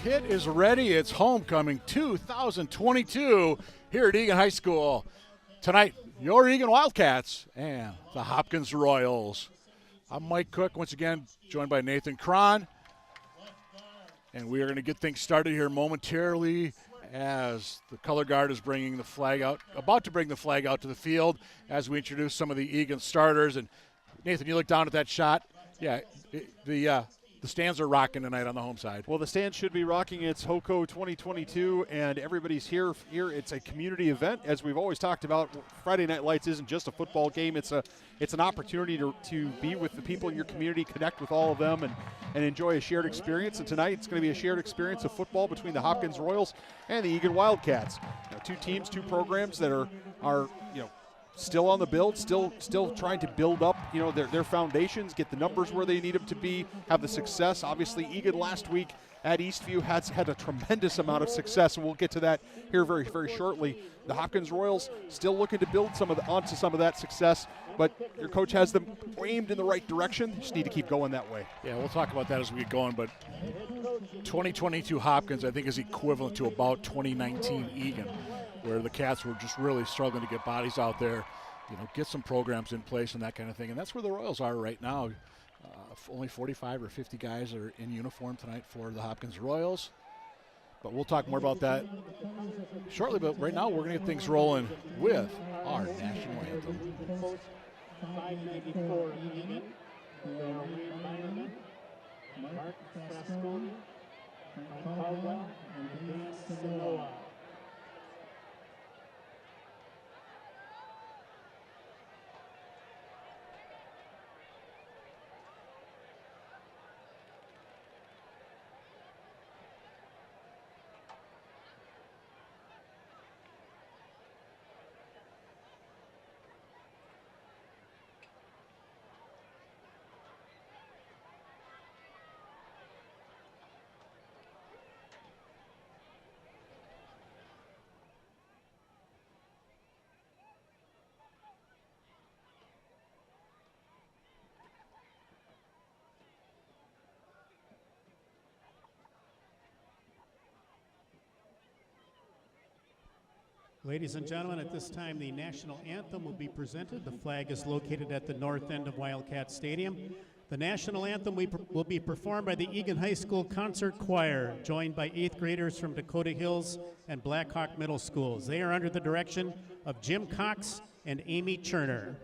kit is ready. It's homecoming 2022 here at Eagan High School. Tonight, your Eagan Wildcats and the Hopkins Royals. I'm Mike Cook, once again joined by Nathan Cron. And we are going to get things started here momentarily as the color guard is bringing the flag out, about to bring the flag out to the field as we introduce some of the Eagan starters. And Nathan, you look down at that shot. Yeah, the stands are rocking tonight on the home side. Well, the stands should be rocking. It's HOCO 2022, and everybody's here. It's a community event, as we've always talked about. Friday Night Lights isn't just a football game. It's an opportunity to be with the people in your community, connect with all of them, and enjoy a shared experience. And tonight, it's going to be a shared experience of football between the Hopkins Royals and the Eagan Wildcats. Two teams, two programs that are still on the build, still trying to build up, their foundations, get the numbers where they need them to be, have the success. Obviously, Eagan last week at Eastview had a tremendous amount of success, and we'll get to that here very, very shortly. The Hopkins Royals still looking to build onto some of that success, but your coach has them aimed in the right direction. They just need to keep going that way. Yeah, we'll talk about that as we get going, but 2022 Hopkins, I think, is equivalent to about 2019 Eagan, where the Cats were just really struggling to get bodies out there, get some programs in place and that kind of thing. And that's where the Royals are right now. Only 45 or 50 guys are in uniform tonight for the Hopkins Royals. But we'll talk more about that shortly. But right now we're going to get things rolling with our national anthem. 594 Eagan, Mark Pascone, Caldwell, and Dan Samoa. Ladies and gentlemen, at this time, the national anthem will be presented. The flag is located at the north end of Wildcat Stadium. The national anthem will be performed by the Eagan High School Concert Choir, joined by 8th graders from Dakota Hills and Blackhawk Middle Schools. They are under the direction of Jim Cox and Amy Cherner.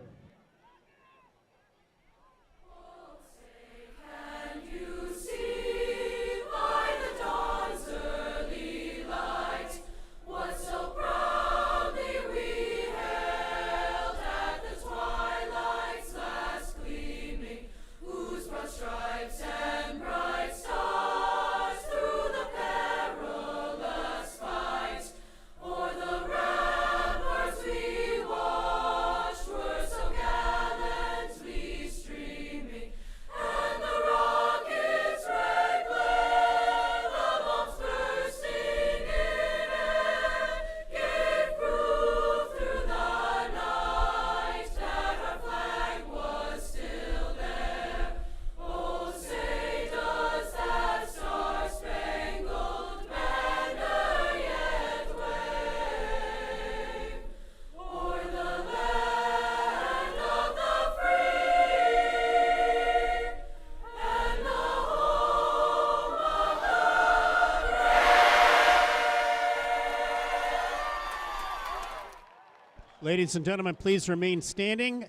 Ladies and gentlemen, please remain standing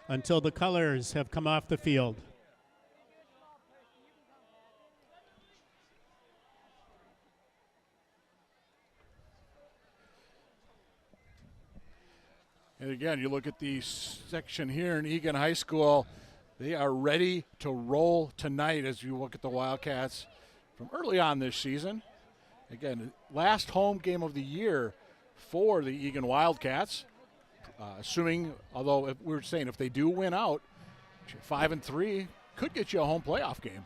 until the colors have come off the field. And again, you look at the section here in Eagan High School, they are ready to roll tonight as you look at the Wildcats from early on this season. Again, last home game of the year for the Eagan Wildcats. Assuming, although if we were saying if they do win out, 5-3 could get you a home playoff game.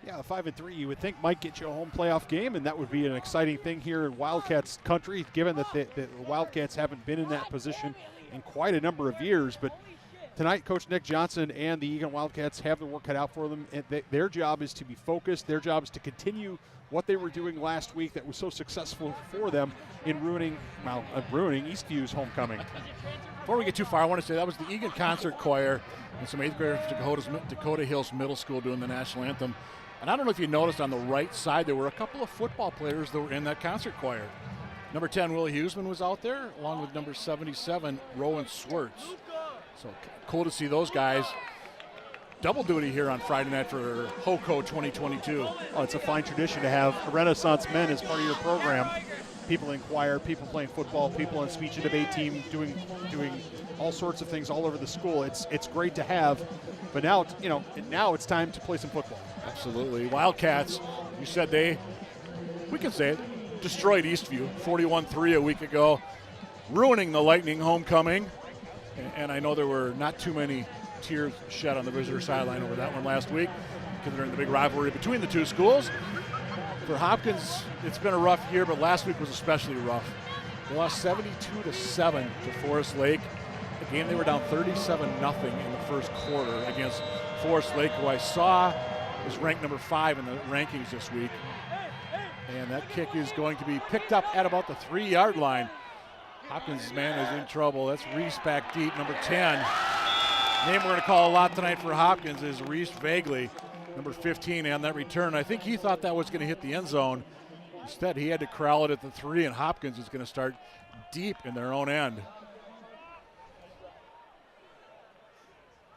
Yeah, 5-3 you would think might get you a home playoff game, and that would be an exciting thing here in Wildcats country, given that the Wildcats haven't been in that position in quite a number of years. But tonight, Coach Nick Johnson and the Eagan Wildcats have the work cut out for them. And their job is to be focused. Their job is to continue what they were doing last week that was so successful for them in ruining Eastview's homecoming. Before we get too far, I want to say that was the Eagan Concert Choir and some 8th graders from Dakota Hills Middle School doing the national anthem. And I don't know if you noticed on the right side, there were a couple of football players that were in that concert choir. Number 10, Willie Huseman was out there, along with number 77, Rowan Swartz. So cool to see those guys. Double duty here on Friday night for HOCO 2022. Oh, it's a fine tradition to have Renaissance men as part of your program. People in choir, people playing football, people on speech and debate team doing all sorts of things all over the school. It's great to have, but now it's time to play some football. Absolutely. Wildcats, you said we can say it, destroyed Eastview 41-3 a week ago, ruining the Lightning homecoming. And I know there were not too many tears shed on the visitor sideline over that one last week, considering the big rivalry between the two schools. For Hopkins, it's been a rough year, but last week was especially rough. They lost 72-7 to Forest Lake, a game they were down 37-0 in the first quarter against Forest Lake, who I saw is ranked number 5 in the rankings this week. And that kick is going to be picked up at about the 3-yard line. Hopkins' man is in trouble. That's Reese back deep, number 10. Name we're going to call a lot tonight for Hopkins is Reese Vagley, number 15, and that return. I think he thought that was going to hit the end zone. Instead, he had to corral it at the 3, and Hopkins is going to start deep in their own end.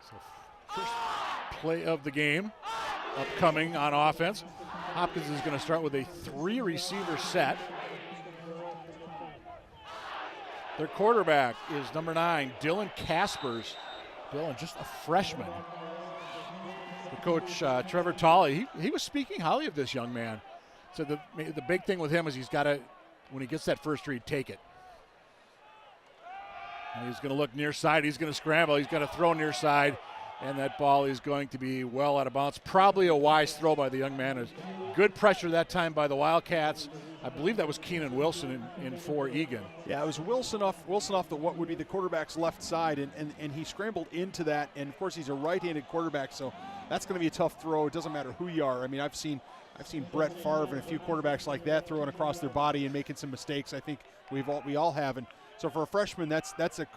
So first play of the game upcoming on offense. Hopkins is going to start with a 3-receiver set. Their quarterback is number 9, Dylan Caspers. Dylan, just a freshman. The coach, Trevor Tolley, he was speaking highly of this young man. So the big thing with him is he's got to, when he gets that first read, take it. And he's going to look near side. He's going to scramble. He's going to throw near side. And that ball is going to be well out of bounds. Probably a wise throw by the young man. Good pressure that time by the Wildcats. I believe that was Keenan Wilson in for Eagan. Yeah, it was Wilson off the what would be the quarterback's left side, and he scrambled into that. And of course, he's a right-handed quarterback, so that's going to be a tough throw. It doesn't matter who you are. I mean, I've seen Brett Favre and a few quarterbacks like that throwing across their body and making some mistakes. I think we all have, and so for a freshman, that's a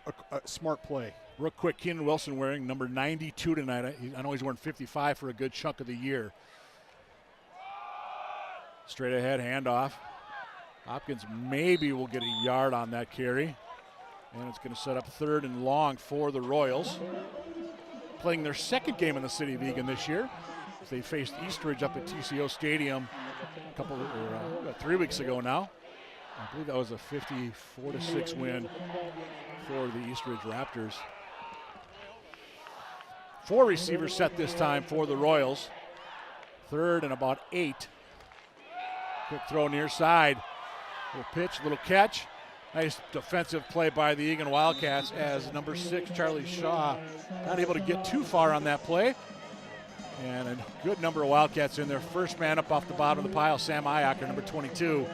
smart play. Real quick, Keenan Wilson wearing number 92 tonight. I know he's wearing 55 for a good chunk of the year. Straight ahead, handoff. Hopkins maybe will get a yard on that carry. And it's going to set up 3rd and long for the Royals. Playing their second game in the city of Eagan this year, as they faced Eastridge up at TCO Stadium 3 weeks ago now. I believe that was a 54-6 win for the Eastridge Raptors. 4 receivers set this time for the Royals. 3rd and about 8. Quick throw near side. Little pitch, little catch. Nice defensive play by the Eagan Wildcats as number 6, Charlie Shaw, not able to get too far on that play. And a good number of Wildcats in there. First man up off the bottom of the pile, Sam Iacker, number 22,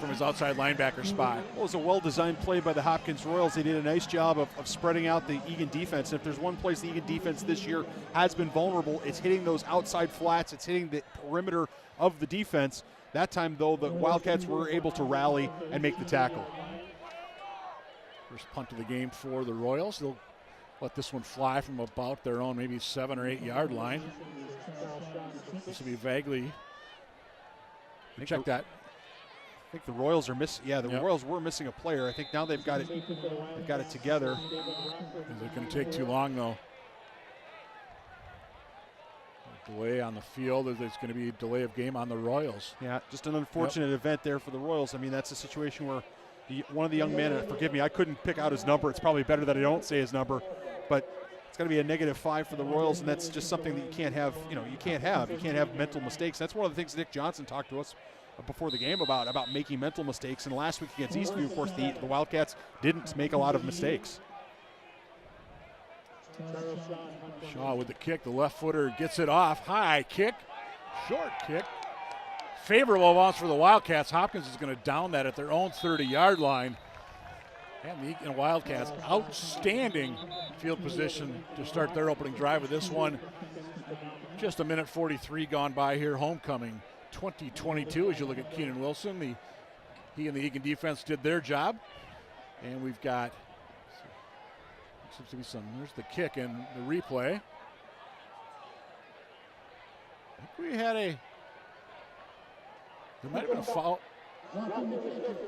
from his outside linebacker spot. Well, it was a well-designed play by the Hopkins Royals. They did a nice job of spreading out the Eagan defense. If there's one place the Eagan defense this year has been vulnerable, it's hitting those outside flats. It's hitting the perimeter of the defense. That time, though, the Wildcats were able to rally and make the tackle. First punt of the game for the Royals. They'll let this one fly from about their own maybe 7 or 8 yard line. This will be Vagley. Check that. I think the Royals are missing. Yeah, the Royals were missing a player. I think now they've got it. They've got it together. Is it going to take too long though? Delay on the field. There's going to be a delay of game on the Royals. Yeah, just an unfortunate event there for the Royals. I mean, that's a situation where one of the young men, forgive me, I couldn't pick out his number. It's probably better that I don't say his number, but it's going to be a -5 for the Royals, and that's just something that you can't have. You can't have mental mistakes. That's one of the things Nick Johnson talked to us before the game about making mental mistakes. And last week against Eastview, of course, the Wildcats didn't make a lot of mistakes. Shaw with the kick. The left footer gets it off. High kick. Short kick. Favorable bounce for the Wildcats. Hopkins is going to down that at their own 30-yard line. And the Eagan Wildcats, outstanding field position to start their opening drive of this one. Just a minute 43 gone by here. Homecoming 2022 as you look at Keenan Wilson. He and the Eagan defense did their job. And we've got, seems to be there's the kick and the replay. I think we had there might have been a foul.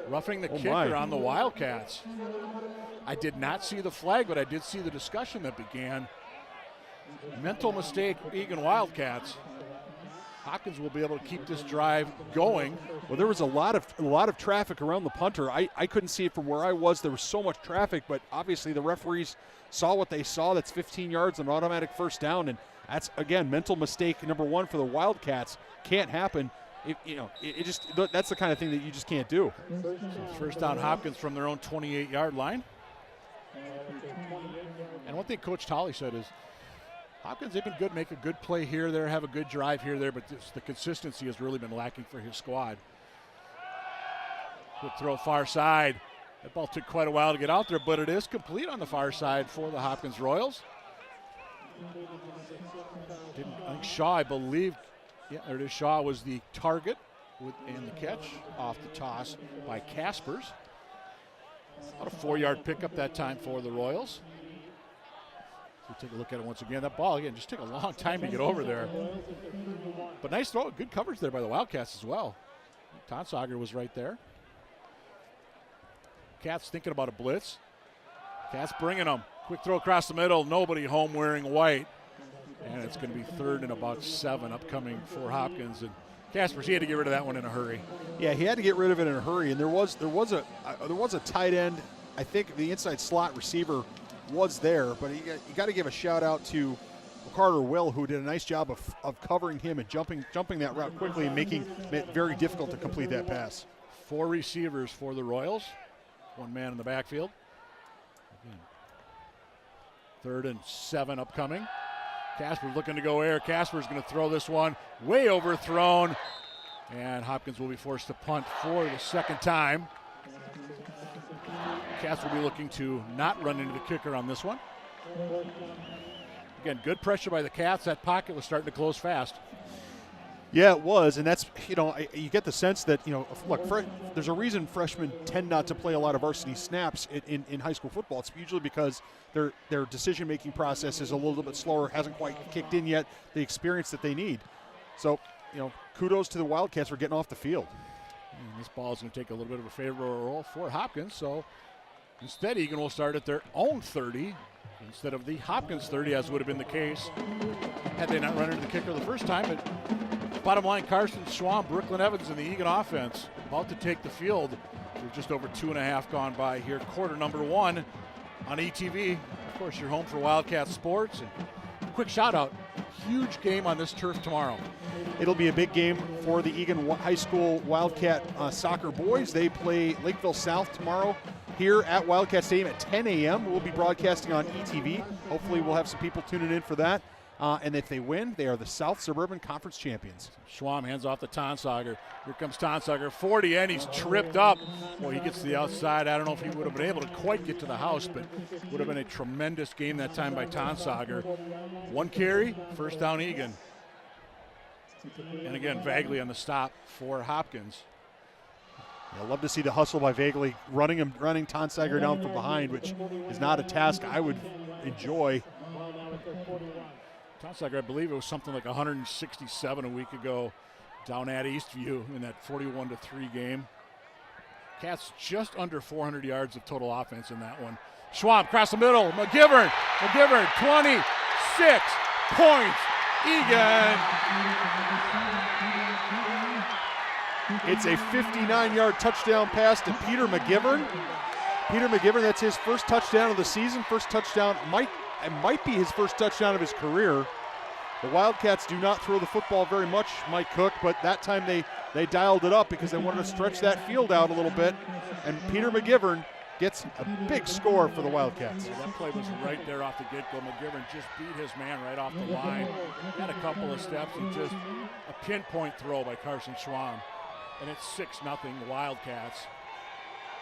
Roughing the kicker on the Wildcats. I did not see the flag, but I did see the discussion that began. Mental mistake, Eagan Wildcats. Hopkins will be able to keep this drive going. Well, there was a lot of traffic around the punter. I couldn't see it from where I was. There was so much traffic, but obviously the referees saw what they saw. That's 15 yards, an automatic first down, and that's, again, mental mistake number one for the Wildcats. Can't happen. That's the kind of thing that you just can't do. First down, Hopkins from their own 28-yard line. And one thing Coach Tolley said is, Hopkins, they've been good, make a good play here, there, have a good drive here, there, but the consistency has really been lacking for his squad. Quick throw far side. That ball took quite a while to get out there, but it is complete on the far side for the Hopkins Royals. I think Shaw, I believe, yeah, there it is. Shaw was the target and the catch off the toss by Caspers. About a 4-yard pickup that time for the Royals. So take a look at it once again. That ball, again, just took a long time to get over there. But nice throw. Good coverage there by the Wildcats as well. Tonsauger was right there. Cats thinking about a blitz. Cats bringing them. Quick throw across the middle. Nobody home wearing white. And it's going to be 3rd and about 7 upcoming for Hopkins. And Caspers, he had to get rid of that one in a hurry. Yeah, he had to get rid of it in a hurry. And there was a tight end. I think the inside slot receiver was there, but you got to give a shout out to Carter Will, who did a nice job of covering him and jumping that route quickly and making it very difficult to complete that pass. 4 receivers for the Royals. 1 man in the backfield. Again, 3rd and 7 upcoming. Casper's looking to go air. Casper's going to throw this one way overthrown. And Hopkins will be forced to punt for the second time. Cats will be looking to not run into the kicker on this one. Again, good pressure by the Cats. That pocket was starting to close fast. Yeah, it was, and that's, you get the sense that, look, there's a reason freshmen tend not to play a lot of varsity snaps in high school football. It's usually because their decision-making process is a little bit slower, hasn't quite kicked in yet, the experience that they need. So, kudos to the Wildcats for getting off the field. And this ball is going to take a little bit of a favorable roll for Hopkins, so instead Eagan will start at their own 30 instead of the Hopkins 30, as would have been the case had they not run into the kicker the first time. But bottom line, Carson Schwam, Brooklyn Evans, and the Eagan offense about to take the field. We're just over 2.5 gone by here. Quarter number 1 on ETV. Of course, you're home for Wildcat Sports. And quick shout out, huge game on this turf tomorrow. It'll be a big game for the Eagan High School Wildcat soccer boys. They play Lakeville South tomorrow here at Wildcat Stadium at 10 a.m. We'll be broadcasting on ETV. Hopefully we'll have some people tuning in for that. And if they win, they are the South Suburban Conference champions. Schwam hands off to Tonsauger. Here comes Tonsauger, 40, and he's tripped up. Boy, he gets to the outside. I don't know if he would have been able to quite get to the house, but would have been a tremendous game that time by Tonsauger. 1 carry, first down Eagan. And again, Vagley on the stop for Hopkins. I love to see the hustle by Vagley, running Tonsauger down from behind, which is not a task I would enjoy. Tonsauger, I believe it was something like 167 a week ago down at Eastview in that 41-3 game. Cats just under 400 yards of total offense in that one. Schwab across the middle. McGivern, 26 points. Eagan. It's a 59-yard touchdown pass to Peter McGivern. Peter McGivern, that's his first touchdown of the season. First touchdown, might be his first touchdown of his career. The Wildcats do not throw the football very much, Mike Cook, but that time they dialed it up because they wanted to stretch that field out a little bit. And Peter McGivern gets a big score for the Wildcats. Yeah, that play was right there off the get-go. McGivern just beat his man right off the line. Had a couple of steps and just a pinpoint throw by Carson Schwam. And it's 6-0 Wildcats.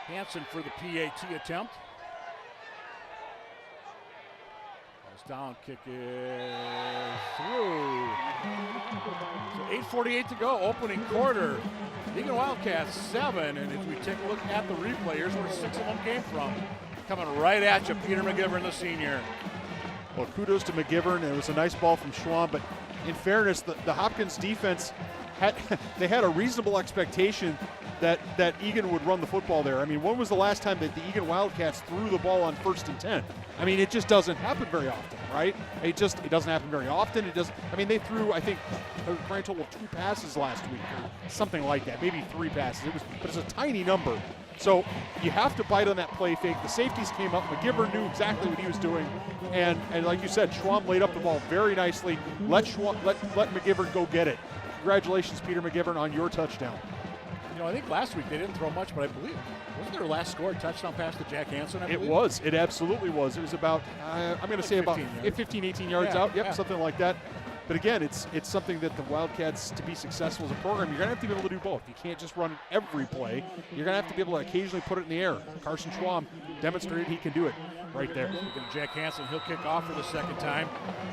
Hansen for the PAT attempt. Goes down, kick is through. So 8:48 to go, opening quarter. Eagan Wildcats 7, and as we take a look at the replay, here's where 6 of them came from. Coming right at you, Peter McGivern, the senior. Well, kudos to McGivern. It was a nice ball from Schwam, but in fairness, the Hopkins defense had a reasonable expectation that Eagan would run the football there. I mean, when was the last time that the Eagan Wildcats threw the ball on 1st and 10? I mean, it just doesn't happen very often, right? It doesn't happen very often. I mean, they threw, I think, a grand total of 2 passes last week or something like that, maybe 3 passes. But it's a tiny number. So you have to bite on that play fake. The safeties came up. McGivern knew exactly what he was doing. And like you said, Schwam laid up the ball very nicely. Let McGivern go get it. Congratulations, Peter McGivern, on your touchdown. You know, I think last week they didn't throw much, but I believe, wasn't their last score a touchdown pass to Jack Hansen? It was. It absolutely was. It was about, I'm going to say about 15, 18 yards out. Yep, something like that. But again, it's something that the Wildcats, to be successful as a program, you're going to have to be able to do both. You can't just run every play. You're going to have to be able to occasionally put it in the air. Carson Schwam demonstrated he can do it right there. Jack Hansen, he'll kick off for the 2nd time.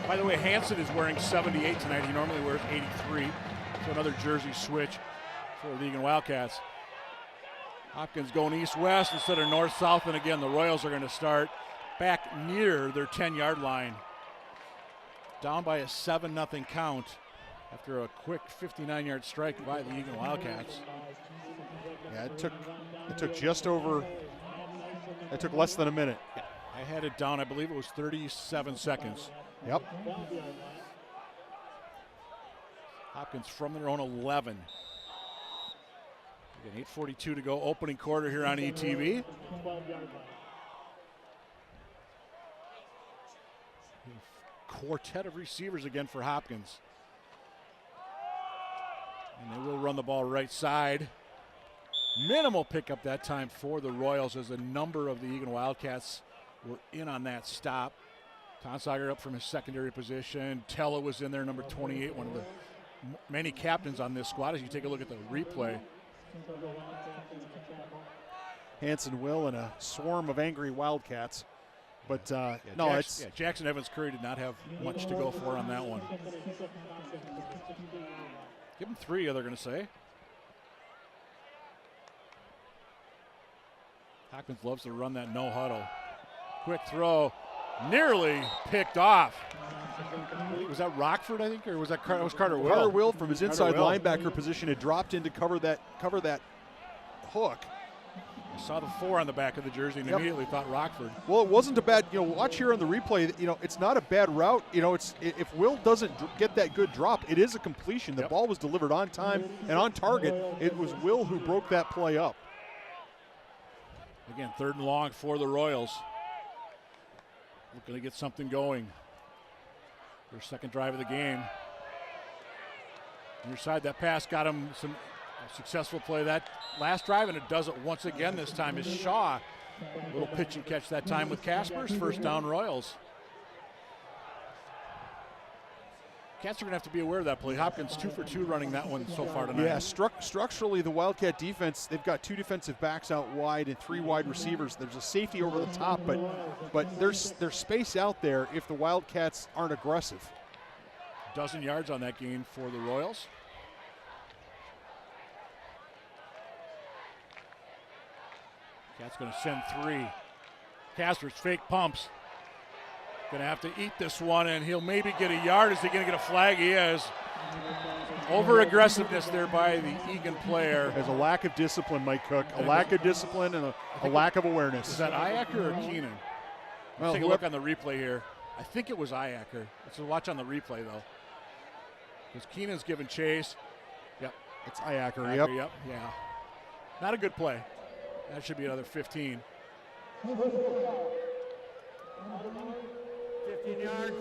By the way, Hansen is wearing 78 tonight. He normally wears 83. So another jersey switch for the Eagan Wildcats. Hopkins going east-west instead of north-south, and again, the Royals are going to start back near their 10-yard line. Down by a 7-0 count after a quick 59-yard strike by the Eagan Wildcats. Yeah, it took just over, it took less than a minute. Yeah, I had it down, I believe it was 37 seconds. Yep. Hopkins from their own 11. Again, 8:42 to go, opening quarter here on ETV. Quartet of receivers again for Hopkins. And they will run the ball right side. Minimal pickup that time for the Royals as a number of the Eagan Wildcats were in on that stop. Tonsager up from his secondary position. Tella was in there, number 28, one of the many captains on this squad as you take a look at the replay. Hansen will and a swarm of angry Wildcats. But Jackson Evans Curry did not have much to go for on that one. Give him 3, they're going to say. Hopkins loves to run that no huddle. Quick throw, nearly picked off. Was that Rockford, I think, or was that Carter Will? Carter Will from his inside linebacker position had dropped in to cover that hook. I saw the 4 on the back of the jersey and immediately thought Rockford. Well, it wasn't a bad, watch here on the replay, it's not a bad route. If Will doesn't get that good drop, it is a completion. The ball was delivered on time and on target. It was Will who broke that play up. Again, 3rd and long for the Royals. Looking to get something going. Their 2nd drive of the game. Near side, that pass got him some successful play that last drive, and it does it once again this time is Shaw. Little pitch and catch that time with Casper's 1st down Royals. Cats are going to have to be aware of that play. Hopkins 2 for 2 running that one so far tonight. Yeah, structurally the Wildcat defense, they've got 2 defensive backs out wide and 3 wide receivers. There's a safety over the top, but there's space out there if the Wildcats aren't aggressive. 12 yards on that gain for the Royals. Cat's going to send 3. Casper's fake pumps. Going to have to eat this one, and he'll maybe get a yard. Is he going to get a flag? He is. Over-aggressiveness there by the Eagan player. There's a lack of discipline, Mike Cook. A lack of discipline and a lack of awareness. Is that Iacker or Keenan? Let's take a look on the replay here. I think it was Iacker. Let's watch on the replay, though. Because Keenan's giving chase. Yep. It's Iacker. Yep. Yeah. Not a good play. That should be another 15. 15 yards.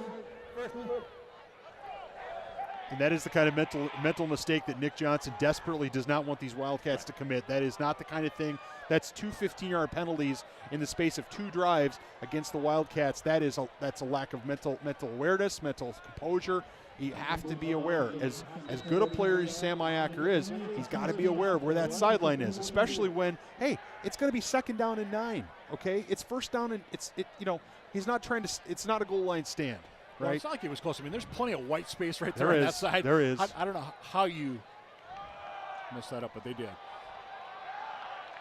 And that is the kind of mental mistake that Nick Johnson desperately does not want these Wildcats to commit. That is not the kind of thing. That's 2 15-yard penalties in the space of 2 drives against the Wildcats. That's a lack of mental awareness, mental composure. You have to be aware. As good a player as Sam Iacker is, he's got to be aware of where that sideline is, especially when, hey, it's going to be 2nd down and 9, okay? It's 1st down and he's not trying to, it's not a goal line stand, right? Well, it's not like it was close. I mean, there's plenty of white space right there on that side. There is. I don't know how you messed that up, but they did.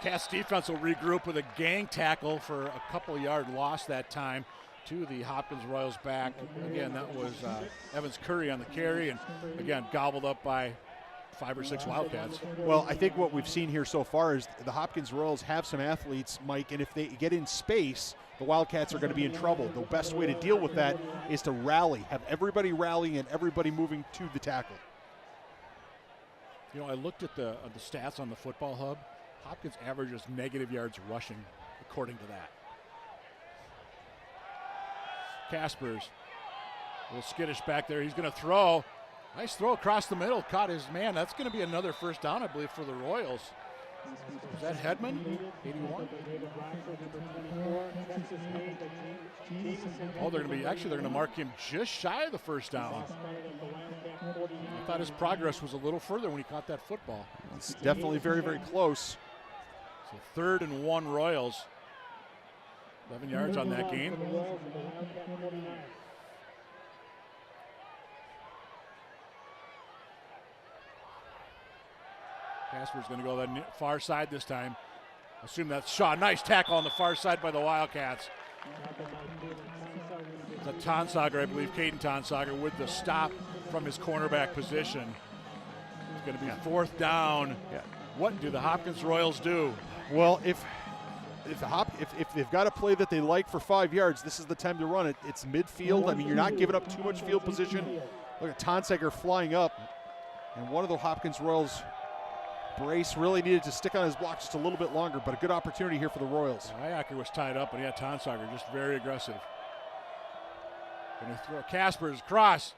Cats defense will regroup with a gang tackle for a couple-yard loss that time to the Hopkins Royals back. Again, that was Evans Curry on the carry, and again, gobbled up by 5 or 6 Wildcats. Well, I think what we've seen here so far is the Hopkins Royals have some athletes, Mike, and if they get in space, the Wildcats are going to be in trouble. The best way to deal with that is to rally, have everybody rallying and everybody moving to the tackle. You know, I looked at the stats on the Football Hub. Hopkins averages negative yards rushing according to that. Caspers, a little skittish back there. He's going to throw. Nice throw across the middle. Caught his man. That's going to be another 1st down, I believe, for the Royals. Is that Hedman? 81? Oh, they're going to mark him just shy of the 1st down. I thought his progress was a little further when he caught that football. It's definitely very, very close. So 3rd and 1 Royals. 11 yards on that game. Casper's going to go the far side this time. Assume that's Shaw. Nice tackle on the far side by the Wildcats. It's a Tonsager, I believe, Caden Tonsager with the stop from his cornerback position. It's going to be 4th down. Yeah. What do the Hopkins Royals do? Well, if they've got a play that they like for 5 yards, this is the time to run it. It's midfield. I mean, you're not giving up too much field position. Look at Tonsager flying up, and one of the Hopkins Royals brace really needed to stick on his block just a little bit longer, but a good opportunity here for the Royals. Iacker was tied up, and Tonsager just very aggressive. Going to throw Casper's cross.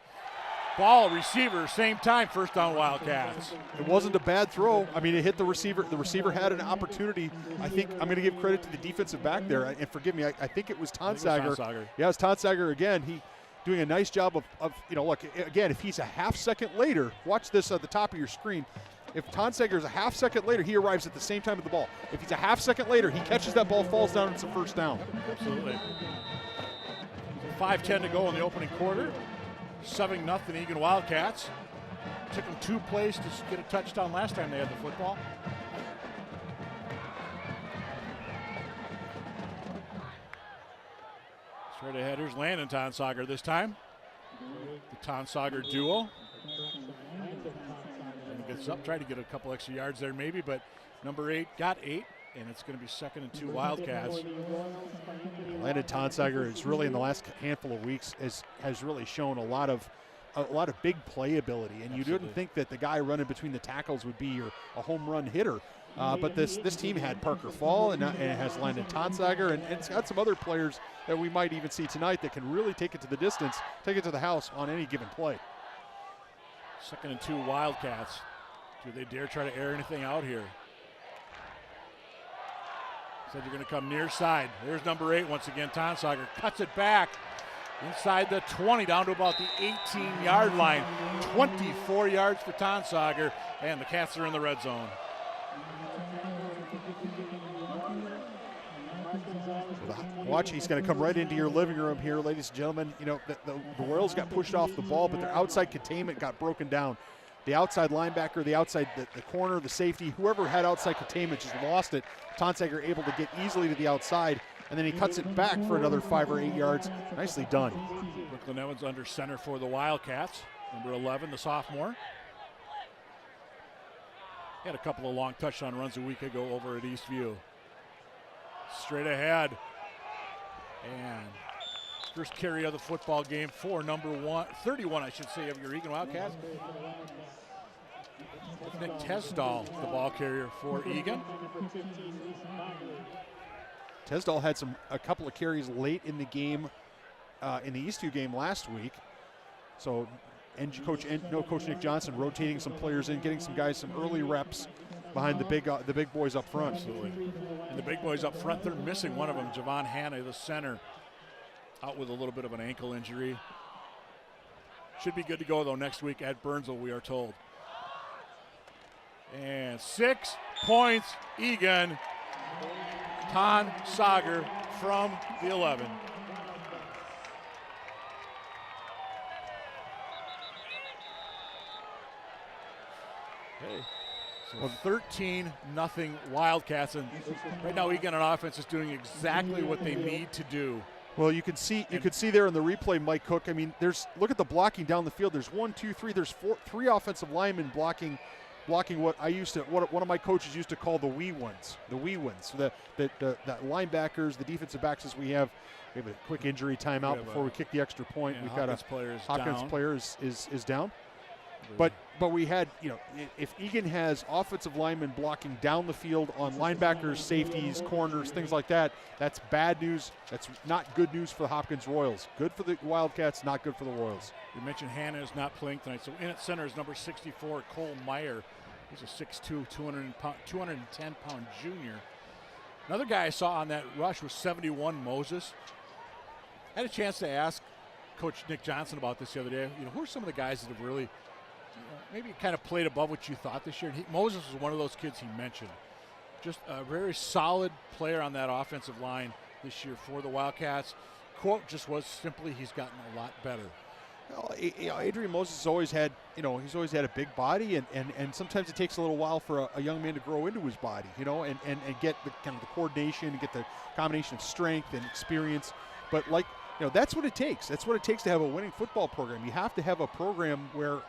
Ball, receiver, same time, 1st down Wildcats. It wasn't a bad throw. I mean, it hit the receiver. The receiver had an opportunity. I think I'm going to give credit to the defensive back there. And forgive me, I think it was Tonsager. Yeah, it's Tonsager again. He doing a nice job of look, again, if he's a half second later, watch this at the top of your screen. If Tonsager is a half second later, he arrives at the same time with the ball. If he's a half second later, he catches that ball, falls down, and it's a 1st down. Absolutely. 5:10 to go in the opening quarter. 7-0 Eagan Wildcats. Took them 2 plays to get a touchdown last time they had the football. Straight ahead, here's Landon Tonsager this time. The Tonsager duo. And he gets up, tried to get a couple extra yards there maybe, but number 8 got 8. And it's going to be 2nd and 2 Wildcats. Landon Tonsager is really in the last handful of weeks has really shown a lot of big play ability. And you didn't think that the guy running between the tackles would be a home run hitter. But this team had Parker Fall and it has Landon Tonsager and it's got some other players that we might even see tonight that can really take it to the distance, take it to the house on any given play. 2nd and 2 Wildcats. Do they dare try to air anything out here? Said you're going to come near side. There's number 8 once again. Tonsager cuts it back inside the 20 down to about the 18-yard line. 24 yards for Tonsager, and the Cats are in the red zone. Watch, he's going to come right into your living room here, ladies and gentlemen. You know, the Royals got pushed off the ball, but their outside containment got broken down. The outside linebacker, the outside, the corner, the safety, whoever had outside containment just lost it. Tonsager able to get easily to the outside, and then he cuts it back for another 5 or 8 yards. Nicely done. Brooklyn Evans under center for the Wildcats. Number 11, the sophomore. He had a couple of long touchdown runs a week ago over at Eastview. Straight ahead. And first carry of the football game for number 31, I should say, of your Eagan Wildcats. Nick Tesdahl, the ball carrier for Eagan. Tesdahl had a couple of carries late in the game, in the Eastview game last week. So, Coach Nick Johnson rotating some players in, getting some guys some early reps behind the big boys up front. Absolutely. And the big boys up front, they're missing one of them, Javon Hanna, the center, out with a little bit of an ankle injury. Should be good to go, though, next week at Burnsville, we are told. And 6 points, Eagan. Ton Sager from the 11. Okay. So 13-0 Wildcats, and right now Eagan on offense is doing exactly what they need to do. Well, you can see there in the replay, Mike Cook. I mean, look at the blocking down the field. There's 1, 2, 3. There's 3 offensive linemen blocking what one of my coaches used to call the wee ones. The linebackers, the defensive backs. As we have a quick injury timeout before we kick the extra point. We've got a Hopkins player is down. But we had, if Eagan has offensive linemen blocking down the field on linebackers, safeties, corners, things like that, that's bad news. That's not good news for the Hopkins Royals. Good for the Wildcats, not good for the Royals. You mentioned Hannah is not playing tonight. So in at center is number 64, Cole Meyer. He's a 6'2", 210-pound junior. Another guy I saw on that rush was 71, Moses. I had a chance to ask Coach Nick Johnson about this the other day. Who are some of the guys that have really maybe kind of played above what you thought this year? Moses was one of those kids he mentioned. Just a very solid player on that offensive line this year for the Wildcats. Quote just was simply, he's gotten a lot better. Well, Adrian Moses has always had, he's always had a big body, and sometimes it takes a little while for a young man to grow into his body, and get the kind of the coordination, and get the combination of strength and experience. But that's what it takes. That's what it takes to have a winning football program. You have to have a program where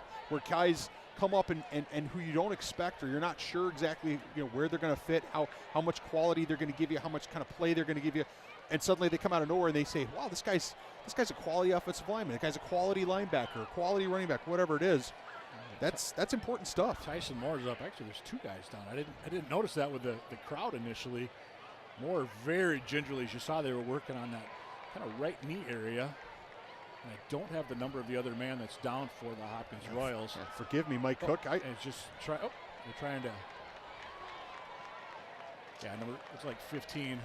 guys come up and who you don't expect, or you're not sure exactly where they're going to fit, how much quality they're going to give you, how much kind of play they're going to give you, and suddenly they come out of nowhere and they say, wow, this guy's a quality offensive lineman, that guy's a quality linebacker, a quality running back, whatever it is. That's important stuff. Tyson Moore's up. Actually, there's 2 guys down. I didn't notice that with the crowd initially. Moore very gingerly, as you saw, they were working on that kind of right knee area. And I don't have the number of the other man that's down for the Hopkins Royals. Forgive me, Mike Cook. It's just they're trying to. Yeah, it's like 15.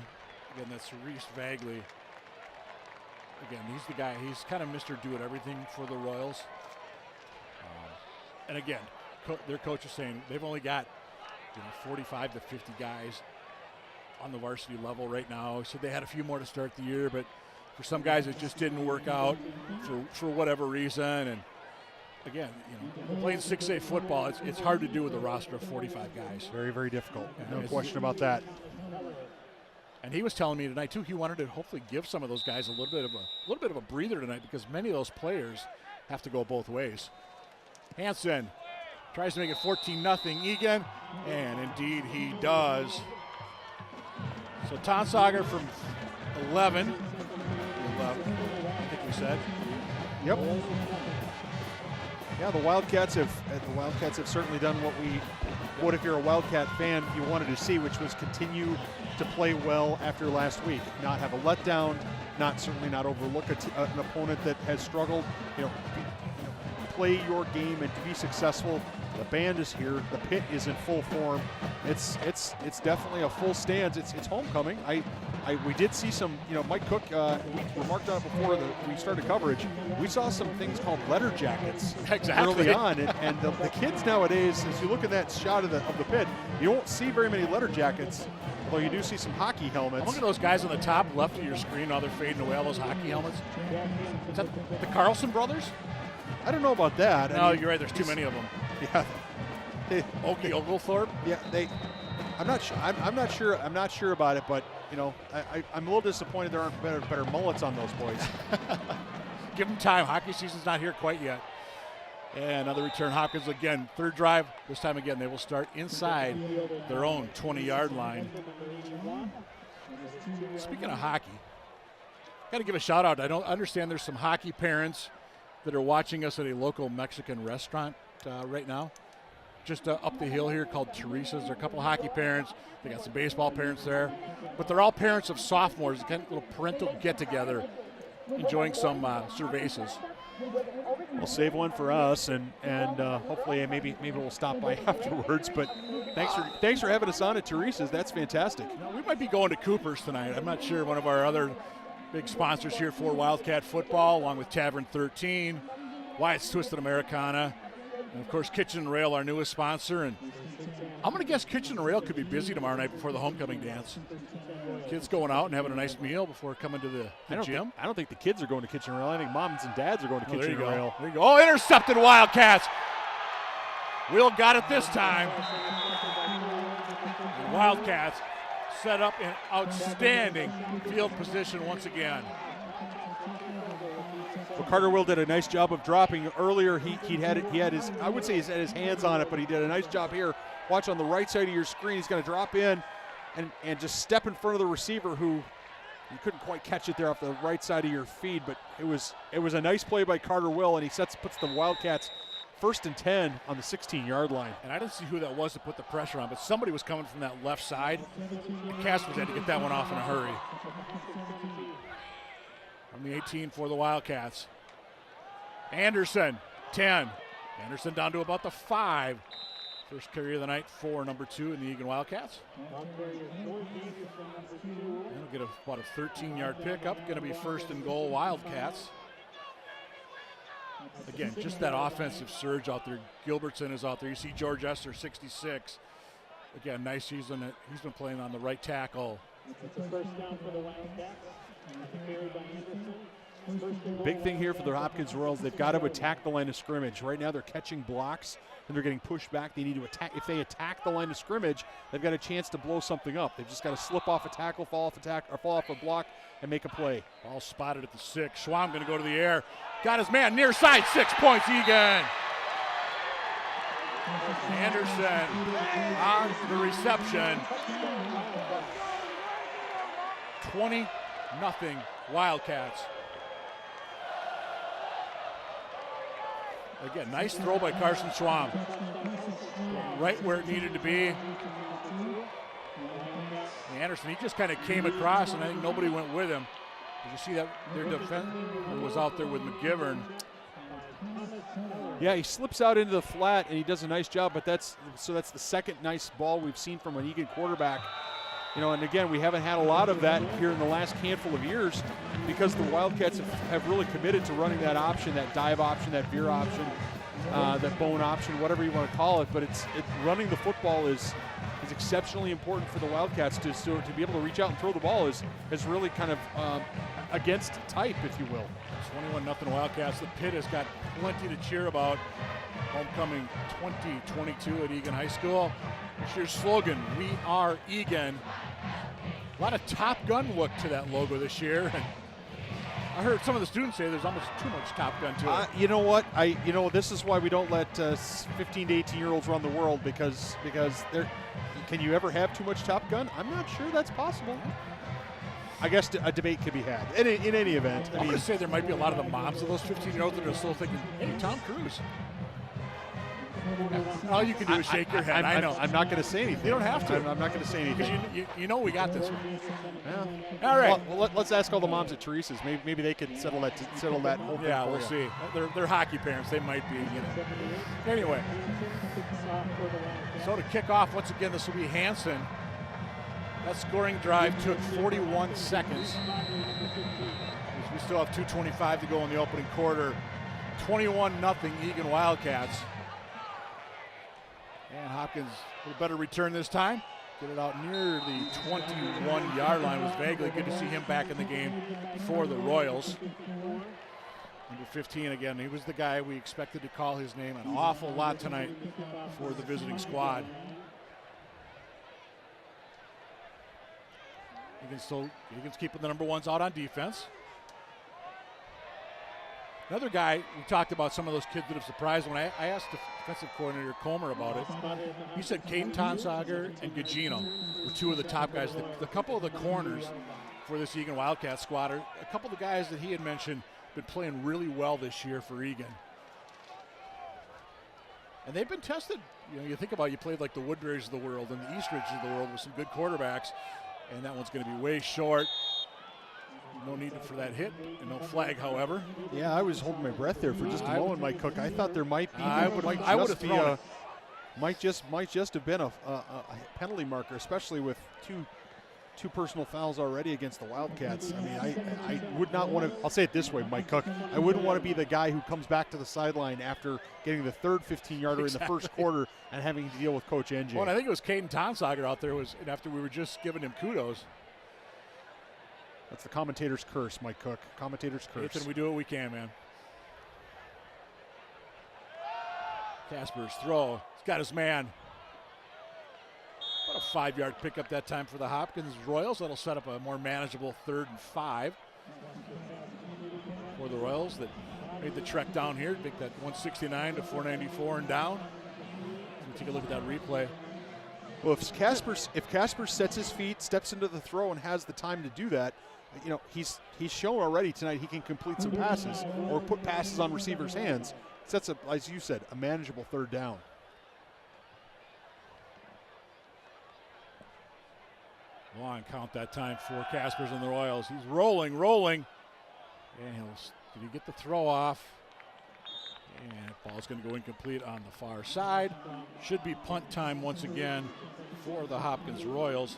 Again, that's Reese Vagley. Again, he's the guy. He's kind of Mr. Do-It-Everything for the Royals. And again, their coach is saying they've only got 45 to 50 guys on the varsity level right now. So they had a few more to start the year, but for some guys it just didn't work out for whatever reason. And again, playing 6A football, it's hard to do with a roster of 45 guys. Very, very difficult. No question about that. And he was telling me tonight too, he wanted to hopefully give some of those guys a little bit of a breather tonight, because many of those players have to go both ways. Hansen tries to make it 14-0 Eagan, and indeed he does. So Tonsager from 11, I think we said. Yep. Yeah, the Wildcats have certainly done what if you're a Wildcat fan you wanted to see, which was continue to play well after last week, not have a letdown, certainly not overlook an opponent that has struggled. Play your game and to be successful. The band is here. The pit is in full form. It's definitely a full stands. It's homecoming. We did see some, Mike Cook, we remarked on it before we started coverage. We saw some things called letter jackets early on. And the kids nowadays, as you look at that shot of the pit, you won't see very many letter jackets, although you do see some hockey helmets. Look at those guys on the top left of your screen. Now they're fading away, all those hockey helmets. Is that the Carlson brothers? I don't know about that. No, you're right. There's too many of them. Yeah. Okie Oglethorpe. Yeah, I'm not sure. I'm not sure about it, but I'm a little disappointed there aren't better mullets on those boys. Give them time. Hockey season's not here quite yet. And another return. Hopkins again. Third drive. This time again, they will start inside their own 20-yard line. Speaking of hockey, got to give a shout out. I don't understand. There's some hockey parents that are watching us at a local Mexican restaurant right now, just up the hill here, called Teresa's. There are a couple of hockey parents. They got some baseball parents there, but they're all parents of sophomores. Kind of little parental get-together, enjoying some cervezas. We'll save one for us, and hopefully maybe we'll stop by afterwards. But thanks for having us on at Teresa's. That's fantastic. We might be going to Cooper's tonight. I'm not sure. One of our other big sponsors here for Wildcat football, along with Tavern 13. Wyatt's Twisted Americana. And, of course, Kitchen and Rail, our newest sponsor. And I'm going to guess Kitchen and Rail could be busy tomorrow night before the homecoming dance. Kids going out and having a nice meal before coming to the gym. I don't think the kids are going to Kitchen and Rail. I think moms and dads are going to Kitchen and Rail. There you go. Oh, intercepted Wildcats. Will got it this time. The Wildcats set up in outstanding field position once again. Well, Carter Will did a nice job of dropping earlier. He had his, I would say he's had his hands on it, but he did a nice job here. Watch on the right side of your screen. He's going to drop in and just step in front of the receiver who you couldn't quite catch it there off the right side of your feed, but it was a nice play by Carter Will, and he puts the Wildcats 1st and 10 on the 16-yard line. And I didn't see who that was to put the pressure on, but somebody was coming from that left side. And Caspers had to get that one off in a hurry. From the 18 for the Wildcats. Anderson, 10. Anderson down to about the 5. First carry of the night for number 2 in the Eagan Wildcats. That'll get about a 13-yard pickup. Going to be 1st and goal Wildcats. Again, just that offensive surge out there. Gilbertson is out there. You see George Esther, 66. Again, nice season. He's been playing on the right tackle. Big thing here for the Hopkins Royals, they've got to attack the line of scrimmage. Right now they're catching blocks and they're getting pushed back. They need to attack. If they attack the line of scrimmage, they've got a chance to blow something up. They've just got to slip off a tackle, fall off a block, and make a play. Ball spotted at the 6. Schwam going to go to the air. Got his man near side, 6 points, Eagan. Anderson on the reception. 20-0 Wildcats. Again, nice throw by Carson Schwam. Right where it needed to be. Anderson, he just kind of came across, and I think nobody went with him. Did you see that their defender was out there with McGivern? Yeah, he slips out into the flat, and he does a nice job, but that's the second nice ball we've seen from an Eagan quarterback. You know, and again, we haven't had a lot of that here in the last handful of years because the Wildcats have really committed to running that option, that dive option, that veer option, that bone option, whatever you want to call it. But running the football is exceptionally important for the Wildcats to be able to reach out and throw the ball is really kind of against type, if you will. 21-0 Wildcats. The pit has got plenty to cheer about. Homecoming 2022 at Eagan High School. This year's slogan, "We are Eagan." A lot of Top Gun look to that logo this year. I heard some of the students say there's almost too much Top Gun to it. You know what? This is why we don't let 15 to 18-year-olds run the world because can you ever have too much Top Gun? I'm not sure that's possible. I guess a debate could be had in any event. I'm going to say there might be a lot of the moms of those 15-year-olds that are still thinking, hey, Tom Cruise. All you can do is shake your head. I know. I'm not going to say anything. You don't have to. I'm not going to say anything. You know we got this one. Yeah. All right. Well, let's ask all the moms at Teresa's. Maybe they could settle that whole thing. Yeah, we'll see. They're hockey parents. They might be. Anyway. So to kick off once again, this will be Hansen. That scoring drive took 41 seconds. We still have 2:25 to go in the opening quarter. 21-0 Eagan Wildcats. And Hopkins with a better return this time. Get it out near the 21-yard line. It was vaguely good to see him back in the game for the Royals. Number 15 again, he was the guy we expected to call his name an awful lot tonight for the visiting squad. Eagan's keeping the number ones out on defense. Another guy, we talked about some of those kids that have surprised. When I asked the defensive coordinator Comer about it, he said Caden Tonsager and Gugino were two of the top guys. The couple of the corners for this Eagan Wildcat squad are a couple of the guys that he had mentioned been playing really well this year for Eagan. And they've been tested. You think about it, you played like the Woodburys of the world and the Eastridges of the world with some good quarterbacks, and that one's going to be way short. No need for that hit, and no flag, however. Yeah, I was holding my breath there for just a moment, Mike Cook. I thought there might be. I would have thrown it. Might just have been a penalty marker, especially with 2 personal fouls already against the Wildcats. I mean, I would not want to, I'll say it this way, Mike Cook, I wouldn't want to be the guy who comes back to the sideline after getting the third 15-yarder in the first quarter and having to deal with Coach NJ. Well, and I think it was Caden Tonsager out there and after we were just giving him kudos. That's the commentator's curse, Mike Cook. Commentator's curse. Nathan, we do what we can, man. Casper's throw. He's got his man. About a 5-yard pickup that time for the Hopkins Royals. That'll set up a more manageable 3rd and 5 for the Royals that made the trek down here. Make that 169 to 494 and down. So take a look at that replay. Well, if Casper sets his feet, steps into the throw, and has the time to do that, you know, he's shown already tonight he can complete some passes or put passes on receivers' hands. Sets up, as you said, a manageable 3rd down. Long count that time for Caspers and the Royals. He's rolling. And did he get the throw off? And ball's going to go incomplete on the far side. Should be punt time once again for the Hopkins Royals.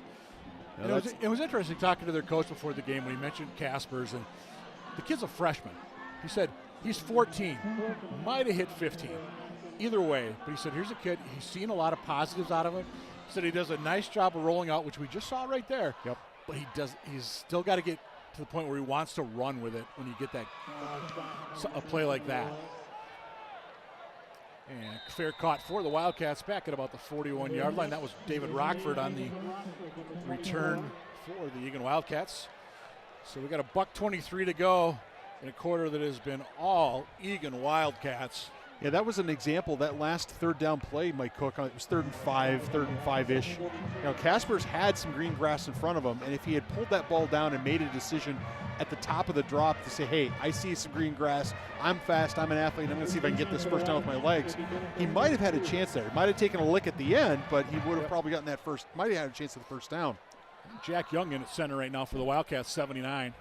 It was interesting talking to their coach before the game when he mentioned Caspers, and the kid's a freshman. He said he's 14, might have hit 15. Either way, but he said here's a kid, he's seen a lot of positives out of him. He said he does a nice job of rolling out, which we just saw right there. Yep. But he's still got to get to the point where he wants to run with it when you get that a play like that. And fair caught for the Wildcats back at about the 41-yard line. That was David Rockford on the return for the Eagan Wildcats. So we got a $1:23 to go in a quarter that has been all Eagan Wildcats. Yeah, that was an example. That last 3rd down play, Mike Cook, it was 3rd and 5-ish. Now, Caspers had some green grass in front of him, and if he had pulled that ball down and made a decision at the top of the drop to say, hey, I see some green grass, I'm fast, I'm an athlete, I'm going to see if I can get this first down with my legs, he might have had a chance there. He might have taken a lick at the end, but he would have probably gotten that might have had a chance at the first down. Jack Young in at center right now for the Wildcats, 79.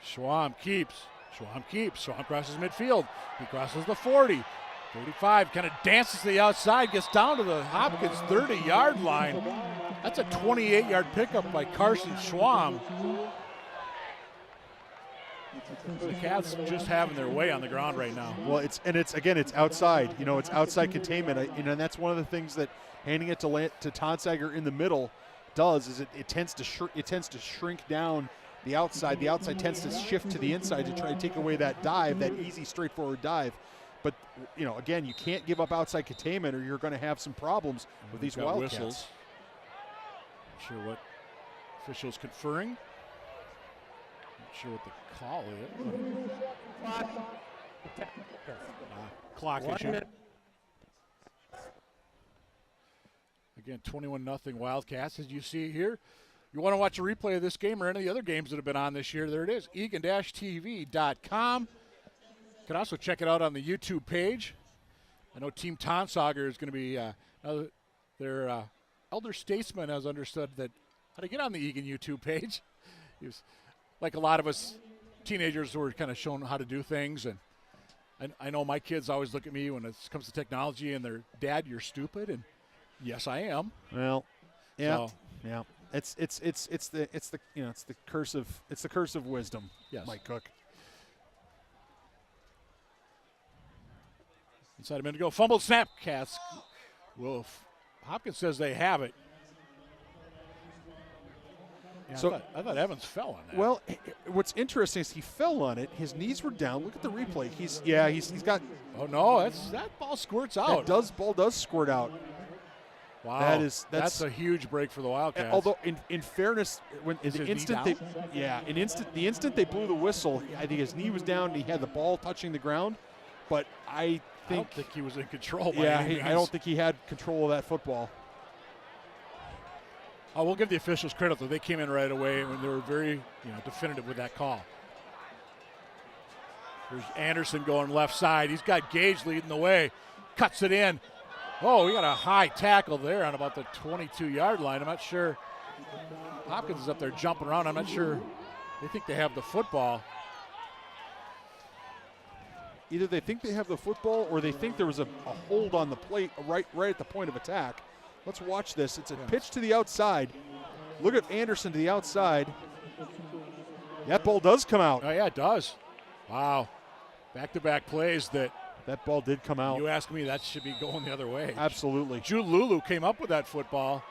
Schwam keeps. Schwam crosses midfield. He crosses the 40. 35, kind of dances to the outside, gets down to the Hopkins 30-yard line. That's a 28-yard pickup by Carson Schwam. The Cats just having their way on the ground right now. Well, it's outside. You know, it's outside containment. And that's one of the things that handing it to Tonsager in the middle does is it tends to shrink down the outside. The outside tends to shift to the inside to try to take away that dive, that easy, straightforward dive. But, you know, again, you can't give up outside containment or you're going to have some problems with these Wildcats. Whistles. Not sure what officials conferring. Not sure what the call is. Clock issue. Again, 21-0 Wildcats, as you see here. You want to watch a replay of this game or any of the other games that have been on this year, there it is, eagan-tv.com. You can also check it out on the YouTube page. I know Team Tonsager is going to be, their elder statesman has understood that how to get on the Eagan YouTube page. He was, like a lot of us teenagers who were kind of shown how to do things. And I know my kids always look at me when it comes to technology and they're, Dad, you're stupid. And yes, I am. Well, yeah, so, yeah. It's the curse of wisdom. Yes. Mike Cook. Inside a minute to go. Fumbled snap. Cats. Well, Hopkins says they have it. Yeah, So I thought Evans fell on that. Well, what's interesting is he fell on it. His knees were down. Look at the replay. He's got. Oh no, that ball squirts out. Ball does squirt out. Wow, that's a huge break for the Wildcats. Although in fairness, when the instant they blew the whistle, I think his knee was down. And he had the ball touching the ground, but I don't think he was in control. I don't think he had control of that football. Oh, we'll give the officials credit though; they came in right away and they were very definitive with that call. There's Anderson going left side. He's got Gage leading the way, cuts it in. Oh, we got a high tackle there on about the 22-yard line. I'm not sure. Hopkins is up there jumping around. I'm not sure. They think they have the football. Either they think they have the football or they think there was a hold on the plate right at the point of attack. Let's watch this. It's a pitch to the outside. Look at Anderson to the outside. That ball does come out. Oh, yeah, it does. Wow. Back-to-back plays that ball did come out. you ask me, that should be going the other way. Absolutely. Jude Lulu came up with that football,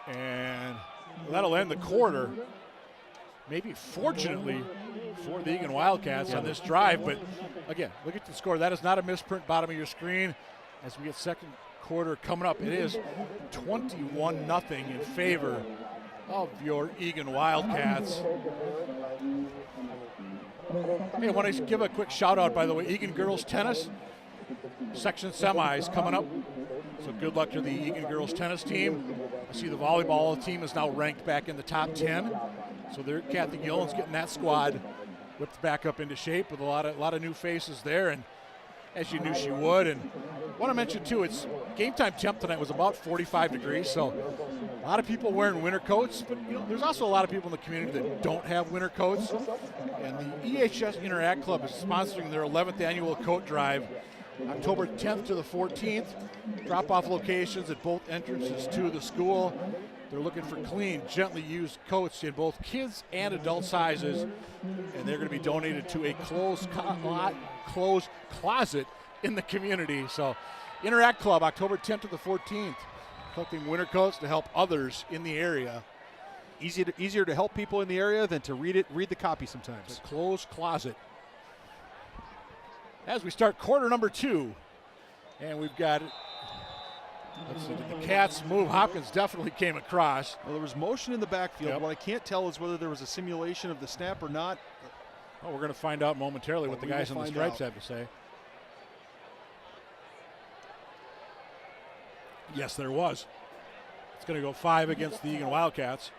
and that'll end the quarter. Maybe fortunately for the Eagan Wildcats on this drive, but again, look at the score. That is not a misprint, bottom of your screen. As we get second quarter coming up, it is 21-0 in favor of your Eagan Wildcats. Hey, I want to give a quick shout out, by the way, Eagan girls tennis section semis coming up. So good luck to the Eagan girls tennis team. I see the volleyball team is now ranked back in the top 10. So Kathy Gillen's getting that squad whipped back up into shape with a lot of new faces there, and as you knew she would. And I want to mention too, it's game time temp tonight was about 45 degrees, so a lot of people wearing winter coats, but there's also a lot of people in the community that don't have winter coats. And the EHS Interact Club is sponsoring their 11th annual coat drive, October 10th to the 14th. Drop-off locations at both entrances to the school. They're looking for clean, gently used coats in both kids and adult sizes, and they're going to be donated to a closed closet in the community. So Interact Club, October 10th to the 14th, collecting winter coats to help others in the area. Easier to help people in the area than to read the copy sometimes. It's a closed closet. As we start quarter number 2, and we've got it. Let's see, did the Cats move? Hopkins definitely came across. Well, there was motion in the backfield. Yep. What I can't tell is whether there was a simulation of the snap or not. Well, we're going to find out momentarily what the guys on the stripes have to say. Yes, there was. It's going to go 5 against the Eagan Wildcats.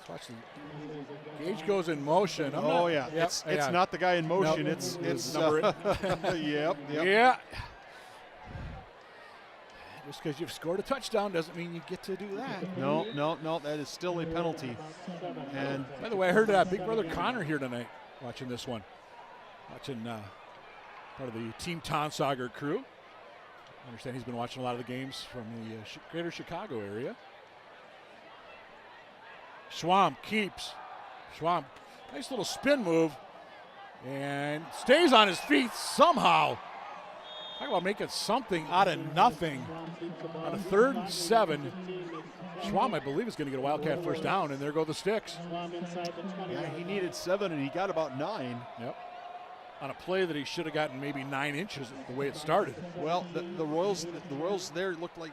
Let's watch the gauge goes in motion. Yeah. Yep, it's not the guy in motion. Nope. It's number yep. Yeah. Just because you've scored a touchdown doesn't mean you get to do that. No. That is still a penalty. And by the way, I heard Big Brother Connor here tonight watching this one. Watching part of the Team Tonsauger crew. I understand he's been watching a lot of the games from the greater Chicago area. Schwam keeps. Schwam, nice little spin move. And stays on his feet somehow. Talk about making something out of nothing. On a 3rd and 7, Schwam, I believe, is going to get a Wildcat first down, and there go the sticks. Yeah, he needed 7, and he got about 9. Yep. On a play that he should have gotten maybe 9 inches the way it started. Well, the Royals there looked like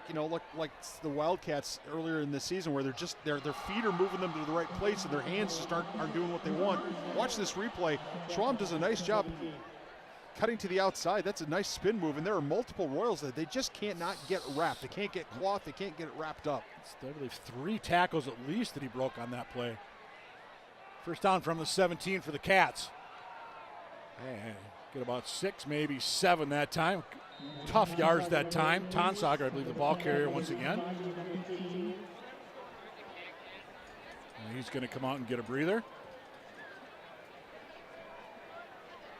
like the Wildcats earlier in the season, where their feet are moving them to the right place and their hands just aren't doing what they want. Watch this replay. Schwam does a nice job cutting to the outside. That's a nice spin move, and there are multiple Royals that they just can't not get wrapped. They can't get cloth. They can't get it wrapped up. It's, I believe, 3 tackles at least that he broke on that play. First down from the 17 for the Cats. And get about 6, maybe 7 that time. Tough yards that time. Tonsauger, I believe, the ball carrier once again. And he's going to come out and get a breather.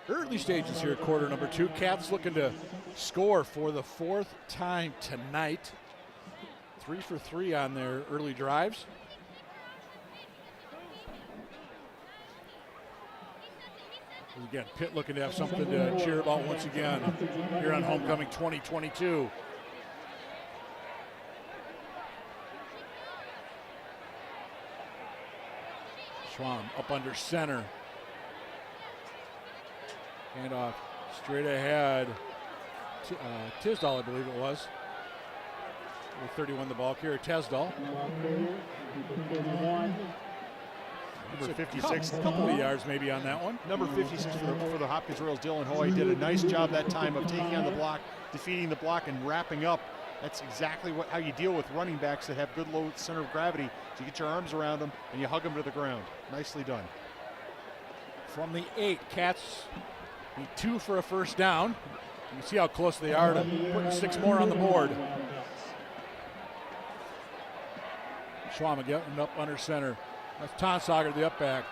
Early stages here at quarter number 2. Cats looking to score for the 4th time tonight. 3 for 3 on their early drives. Again, Pitt looking to have something to cheer about once again here on Homecoming 2022. Schwam up under center. And off straight ahead. Tisdall, I believe it was. With 31 the ball carrier, Tisdall. Number 56. A couple of yards maybe on that one. Number 56 for the Hopkins Royals, Dylan Hoy, did a nice job that time of taking on the block, defeating the block, and wrapping up. That's exactly how you deal with running backs that have good low center of gravity. So you get your arms around them and you hug them to the ground. Nicely done. From the 8, Cats need 2 for a first down. You can see how close they are to putting 6 more on the board. Schwam again up under center. That's Tonsauger, the up back.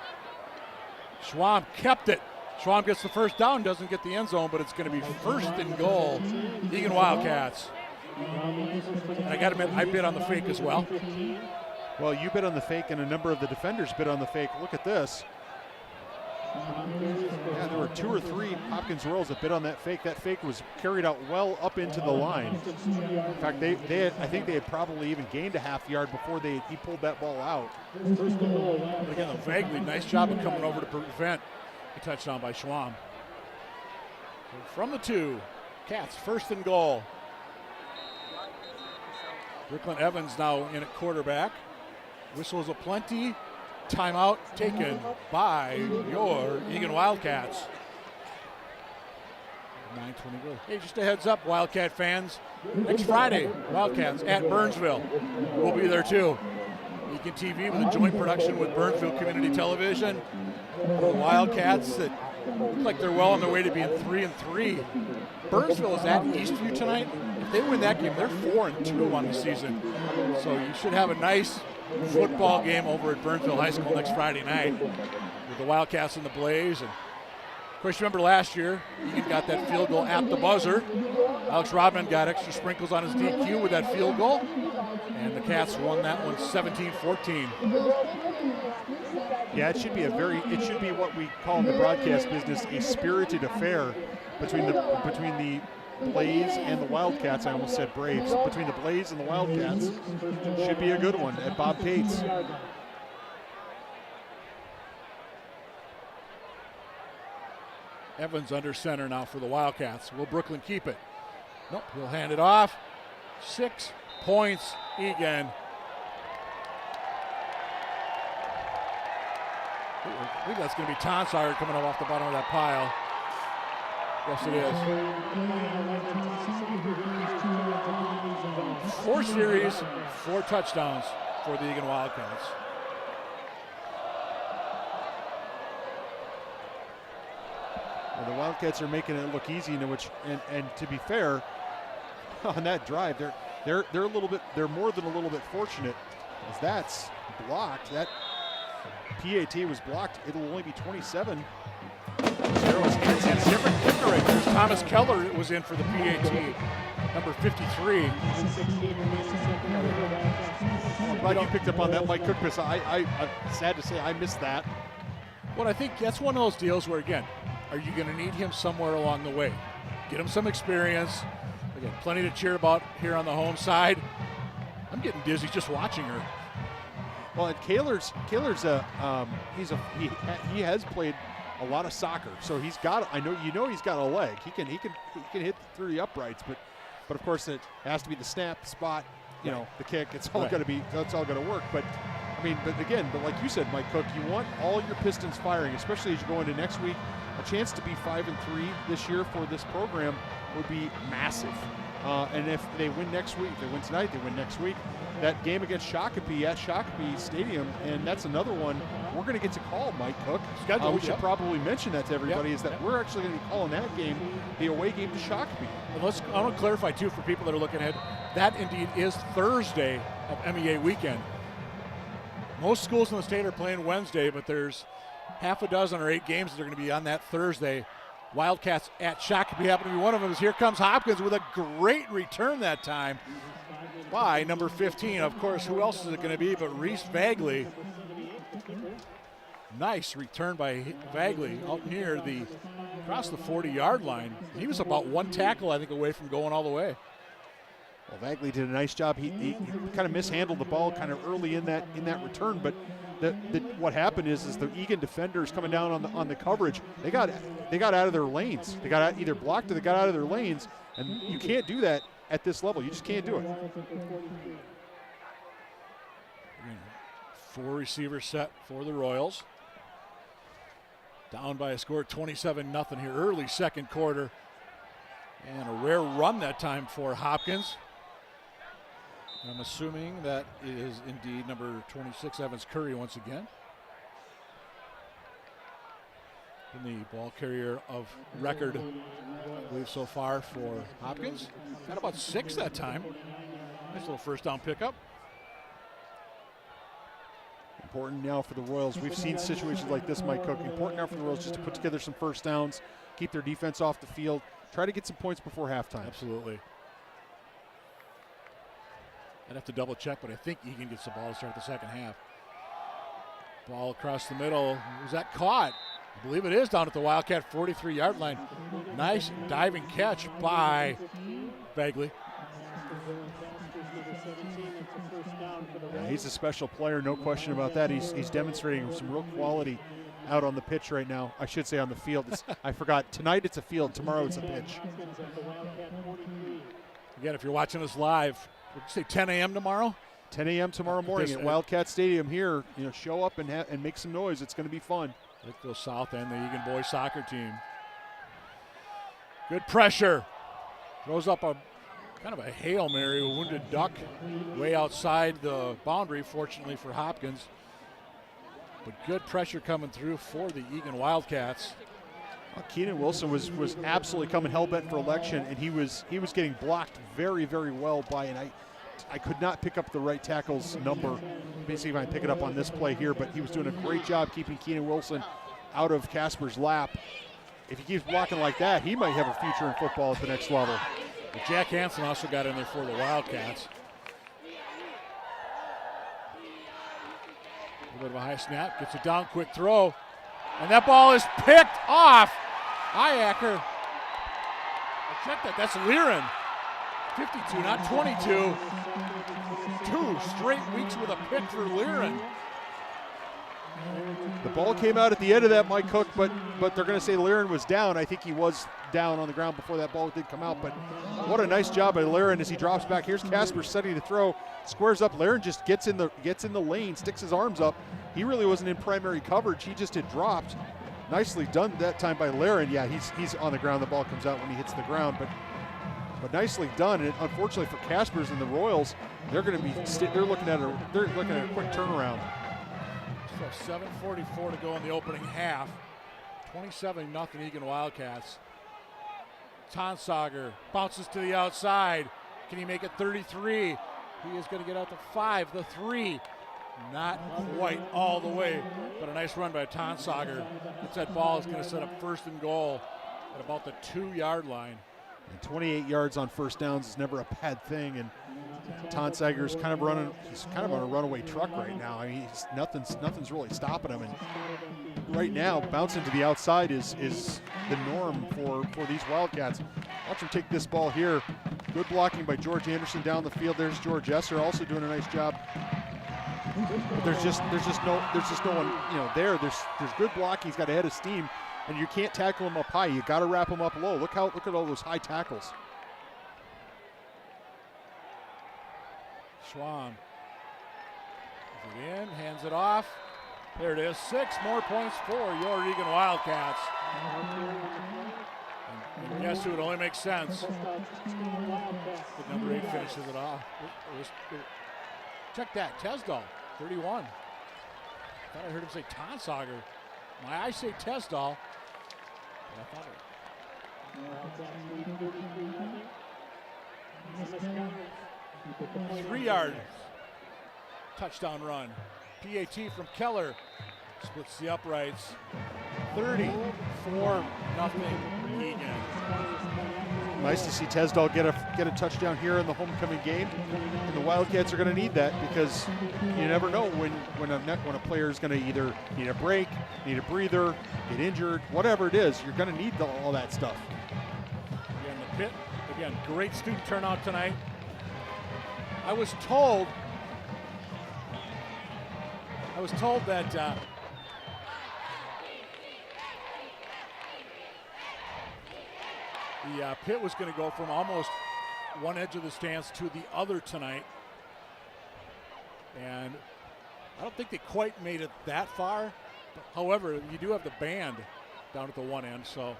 Schwam kept it. Schwab gets the first down, doesn't get the end zone, but it's going to be first and goal. Eagan Wildcats. And I got to admit, I bid on the fake as well. Well, you bid on the fake, and a number of the defenders bid on the fake. Look at this. Yeah, there were 2 or 3 Hopkins Royals that bid on that fake. That fake was carried out well up into the line. In fact, I think they had probably even gained a half yard before he pulled that ball out. Again, Vaguely, nice job of coming over to prevent a touchdown by Schwam. So from the 2, Cats first and goal. Brooklyn Evans now in at quarterback. Whistles aplenty. Timeout taken by your Eagan Wildcats. 9:20 goal. Hey, just a heads up, Wildcat fans. Next Friday, Wildcats at Burnsville. We'll be there too. Eagan TV with a joint production with Burnsville Community Television. The Wildcats that look like they're well on their way to being 3-3. Burnsville is at Eastview tonight. If they win that game, they're 4-2 on the season. So you should have a nice football game over at Burnsville High School next Friday night with the Wildcats and the Blaze. And of course, you remember last year, Eagan got that field goal at the buzzer. Alex Rodman got extra sprinkles on his DQ with that field goal. And the Cats won that one 17-14. Yeah, it should be what we call in the broadcast business a spirited affair between the Blaze and the Wildcats. I almost said Braves. Between the Blaze and the Wildcats. Should be a good one at Bob Pate's. Evans under center now for the Wildcats. Will Brooklyn keep it? Nope, he'll hand it off. 6 points, Eagan. I think that's going to be Tonsire coming up off the bottom of that pile. Yes, it is. 4 series, 4 touchdowns for the Eagan Wildcats. Well, the Wildcats are making it look easy, and to be fair, on that drive, they're more than a little bit fortunate, as that's blocked. That PAT was blocked. It'll only be 27. It's different kicker right there. Thomas Keller was in for the PAT, number 53. I'm glad you picked up on that, Mike Cook, because I'm sad to say I missed that. Well, I think that's one of those deals where, again, are you going to need him somewhere along the way? Get him some experience. Again, plenty to cheer about here on the home side. I'm getting dizzy just watching her. Well, and Kaler's he has played a lot of soccer, so he's got he's got a leg. He can hit through the uprights, but of course it has to be the snap, spot, the kick. It's all going to work. But I mean, but like you said, Mike Cook, you want all your pistons firing, especially as you go into next week. A chance to be 5-3 this year for this program would be massive. And if they win next week, they win tonight, they win next week. That game against Shakopee at Shakopee Stadium, and that's another one we're going to get to call, Mike Cook. We should probably mention that to everybody, is that we're actually going to be calling that game the away game to Shakopee. And I want to clarify, too, for people that are looking ahead, that indeed is Thursday of MEA weekend. Most schools in the state are playing Wednesday, but there's half a dozen or 8 games that are going to be on that Thursday. Wildcats at Shakopee happen to be one of them. Here comes Hopkins with a great return that time by number 15. Of course, who else is it going to be but Reese Vagley. Nice return by Vagley out near across the 40-yard line. He was about 1 tackle, I think, away from going all the way. Well, Vagley did a nice job. He kind of mishandled the ball kind of early in that return, but what happened is the Eagan defenders coming down on the coverage, they got out of their lanes. They got either blocked or they got out of their lanes, and you can't do that at this level. You just can't do it. 4 receiver set for the Royals. Down by a score 27-0 here, early second quarter. And a rare run that time for Hopkins. I'm assuming that is indeed number 26, Evans Curry, once again. And the ball carrier of record, I believe, so far for Hopkins. Got about 6 that time. Nice little first down pickup. Important now for the Royals. We've seen situations like this, Mike Cook. Important now for the Royals just to put together some first downs, keep their defense off the field, try to get some points before halftime. Absolutely. I'd have to double check, but I think Eagan gets the ball to start the second half. Ball across the middle. Was that caught? I believe it is down at the Wildcat 43-yard line. Nice diving catch by Bagley. Yeah, he's a special player, no question about that. He's demonstrating some real quality out on the pitch right now. I should say on the field. I forgot. Tonight it's a field. Tomorrow it's a pitch. Again, if you're watching us live, would you say 10 a.m. tomorrow? 10 a.m. tomorrow morning at Wildcat Stadium here. You know, show up and make some noise. It's going to be fun. Lakeville South End, the Eagan boys soccer team. Good pressure. Throws up a kind of a Hail Mary, a wounded duck way outside the boundary, fortunately for Hopkins. But good pressure coming through for the Eagan Wildcats. Well, Keenan Wilson was absolutely coming hell-bent for election, and he was getting blocked very, very well by, and I could not pick up the right tackle's number. Basically, if I can pick it up on this play here, but he was doing a great job keeping Keenan Wilson out of Casper's lap. If he keeps blocking like that, he might have a future in football at the next level. But Jack Hansen also got in there for the Wildcats. A little bit of a high snap, gets it down, quick throw, and that ball is picked off. Iacker. Check that, that's Liren. 52, not 22. 2 straight weeks with a pick for Liren. The ball came out at the end of that, Mike Cook, but they're going to say Liren was down. I think he was down on the ground before that ball did come out, but what a nice job by Liren as he drops back. Here's Casper setting to throw, squares up. Liren just gets in the lane, sticks his arms up. He really wasn't in primary coverage. He just had dropped. Nicely done that time by Liren. Yeah, he's on the ground. The ball comes out when he hits the ground, but nicely done. And unfortunately for Caspers and the Royals, they're going to be they're looking at a quick turnaround. So 7:44 to go in the opening half. 27-0 Eagan Wildcats. Tonsauger bounces to the outside. Can he make it 33? He is going to get out to 5, the 3. Not quite all the way, but a nice run by Tonsauger. Gets that ball, is going to set up first and goal at about the 2-yard line. And 28 yards on first downs is never a bad thing, and Tonsauger's kind of running. He's kind of on a runaway truck right now. I mean, nothing's really stopping him, and right now bouncing to the outside is the norm for these Wildcats. Watch him take this ball here. Good blocking by George Anderson down the field. There's George Esser also doing a nice job. But there's just no one, you know, there. There's good blocking. He's got a head of steam, and you can't tackle him up high. You got to wrap him up low. Look at all those high tackles. Schwam. Is it in? Hands it off. There it is. 6 more points for your Eagan Wildcats. And guess who? It only makes sense. But number 8 finishes it off. Check that. Tesdall, 31. Thought I heard him say Tonsauger. My eyes say Tesdall. But I thought it. 3 yards. Touchdown run. PAT from Keller. Splits the uprights. 34-0 Eagan. Nice to see Tesdall get a touchdown here in the homecoming game, and the Wildcats are going to need that because you never know when a player is going to either need a break, need a breather, get injured, whatever it is. You're going to need all that stuff. Again, the pit. Again, great student turnout tonight. I was told that the pit was going to go from almost one edge of the stands to the other tonight. And I don't think they quite made it that far. However, you do have the band down at the one end. So,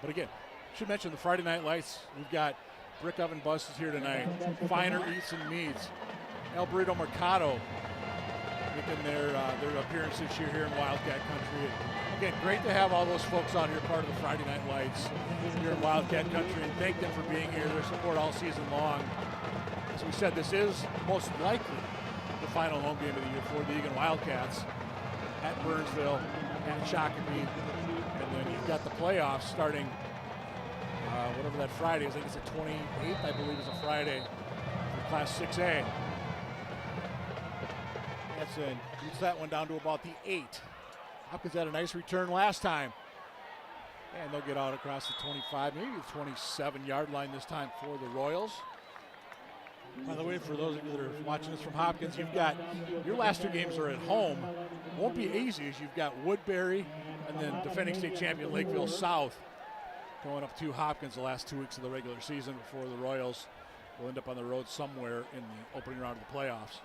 but again, should mention the Friday Night Lights. We've got Brick Oven Buses here tonight. Finer Eats and Meats. El Burrito Mercado making their appearance this year here in Wildcat Country. Again, great to have all those folks out here part of the Friday Night Lights here in Wildcat Country, and thank them for being here, their support all season long. As we said, this is most likely the final home game of the year for the Eagan Wildcats at Burnsville, at Shakopee, and then you've got the playoffs starting whatever that Friday is. I think it's the 28th, I believe, is a Friday for Class 6A. Hanson beats that one down to about the 8. Hopkins had a nice return last time. And they'll get out across the 25, maybe the 27-yard line this time for the Royals. By the way, for those of you that are watching this from Hopkins, you've got your last 2 games are at home. Won't be easy as you've got Woodbury and then defending state champion Lakeville South going up to Hopkins the last 2 weeks of the regular season before the Royals will end up on the road somewhere in the opening round of the playoffs.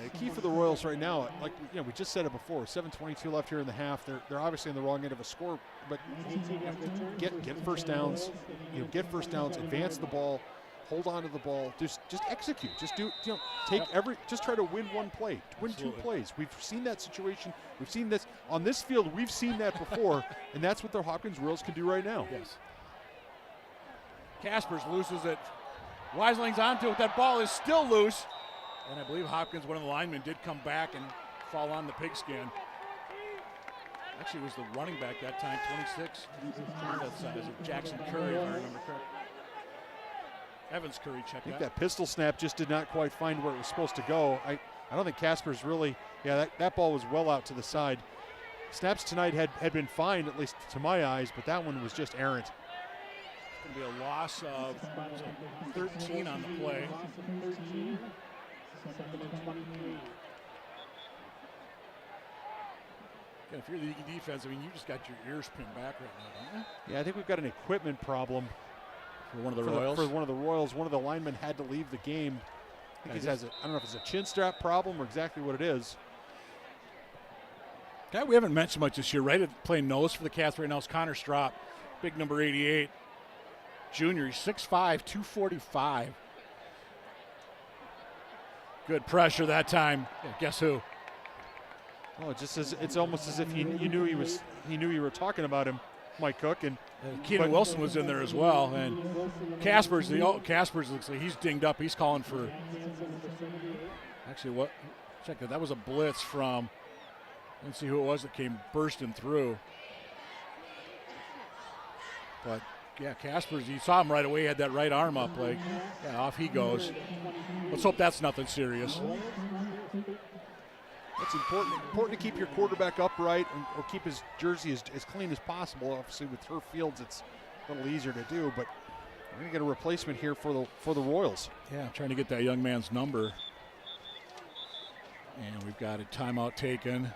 The key for the Royals right now, like we just said it before, 7:22 left here in the half. They're obviously on the wrong end of a score, but get first downs, advance the ball, hold on to the ball, just execute, just do, just try to win one play, win Absolutely. 2 plays. We've seen that situation. We've seen this on this field. We've seen that before, and that's what the Hopkins Royals can do right now. Yes. Kaspers loses it. Weisling's onto it. That ball is still loose. And I believe Hopkins, one of the linemen, did come back and fall on the pigskin. Actually, it was the running back that time, 26. That's Jackson Curry, if I remember correctly. Evans Curry checked I think that pistol snap just did not quite find where it was supposed to go. I don't think Kaspers really, that ball was well out to the side. Snaps tonight had been fine, at least to my eyes, but that one was just errant. It's going to be a loss of 13 on the play. Again, if you're the Eagan defense, I mean, you just got your ears pinned back right now, don't you? Yeah, I think we've got an equipment problem for one of the Royals. For one of the Royals, one of the linemen had to leave the game. I think he has I don't know if it's a chin strap problem or exactly what it is. Guy we haven't mentioned much this year, right? Playing nose for the Cats right now is Connor Strop, big number 88. Junior, he's 6'5", 245. Good pressure that time. Yeah, guess who? Oh, it's almost as if he knew you were talking about him, Mike Cook, and Keenan Wilson was in there as well. And Kaspers looks like he's dinged up. He's calling for. Actually, what? Check that. That was a blitz from. Let's see who it was that came bursting through. But. Yeah, Kaspers, you saw him right away, he had that right arm up, like, yeah, off he goes. Let's hope that's nothing serious. It's important to keep your quarterback upright or keep his jersey as clean as possible. Obviously, with turf fields, it's a little easier to do, but we're going to get a replacement here for the Royals. Yeah, I'm trying to get that young man's number. And we've got a timeout taken,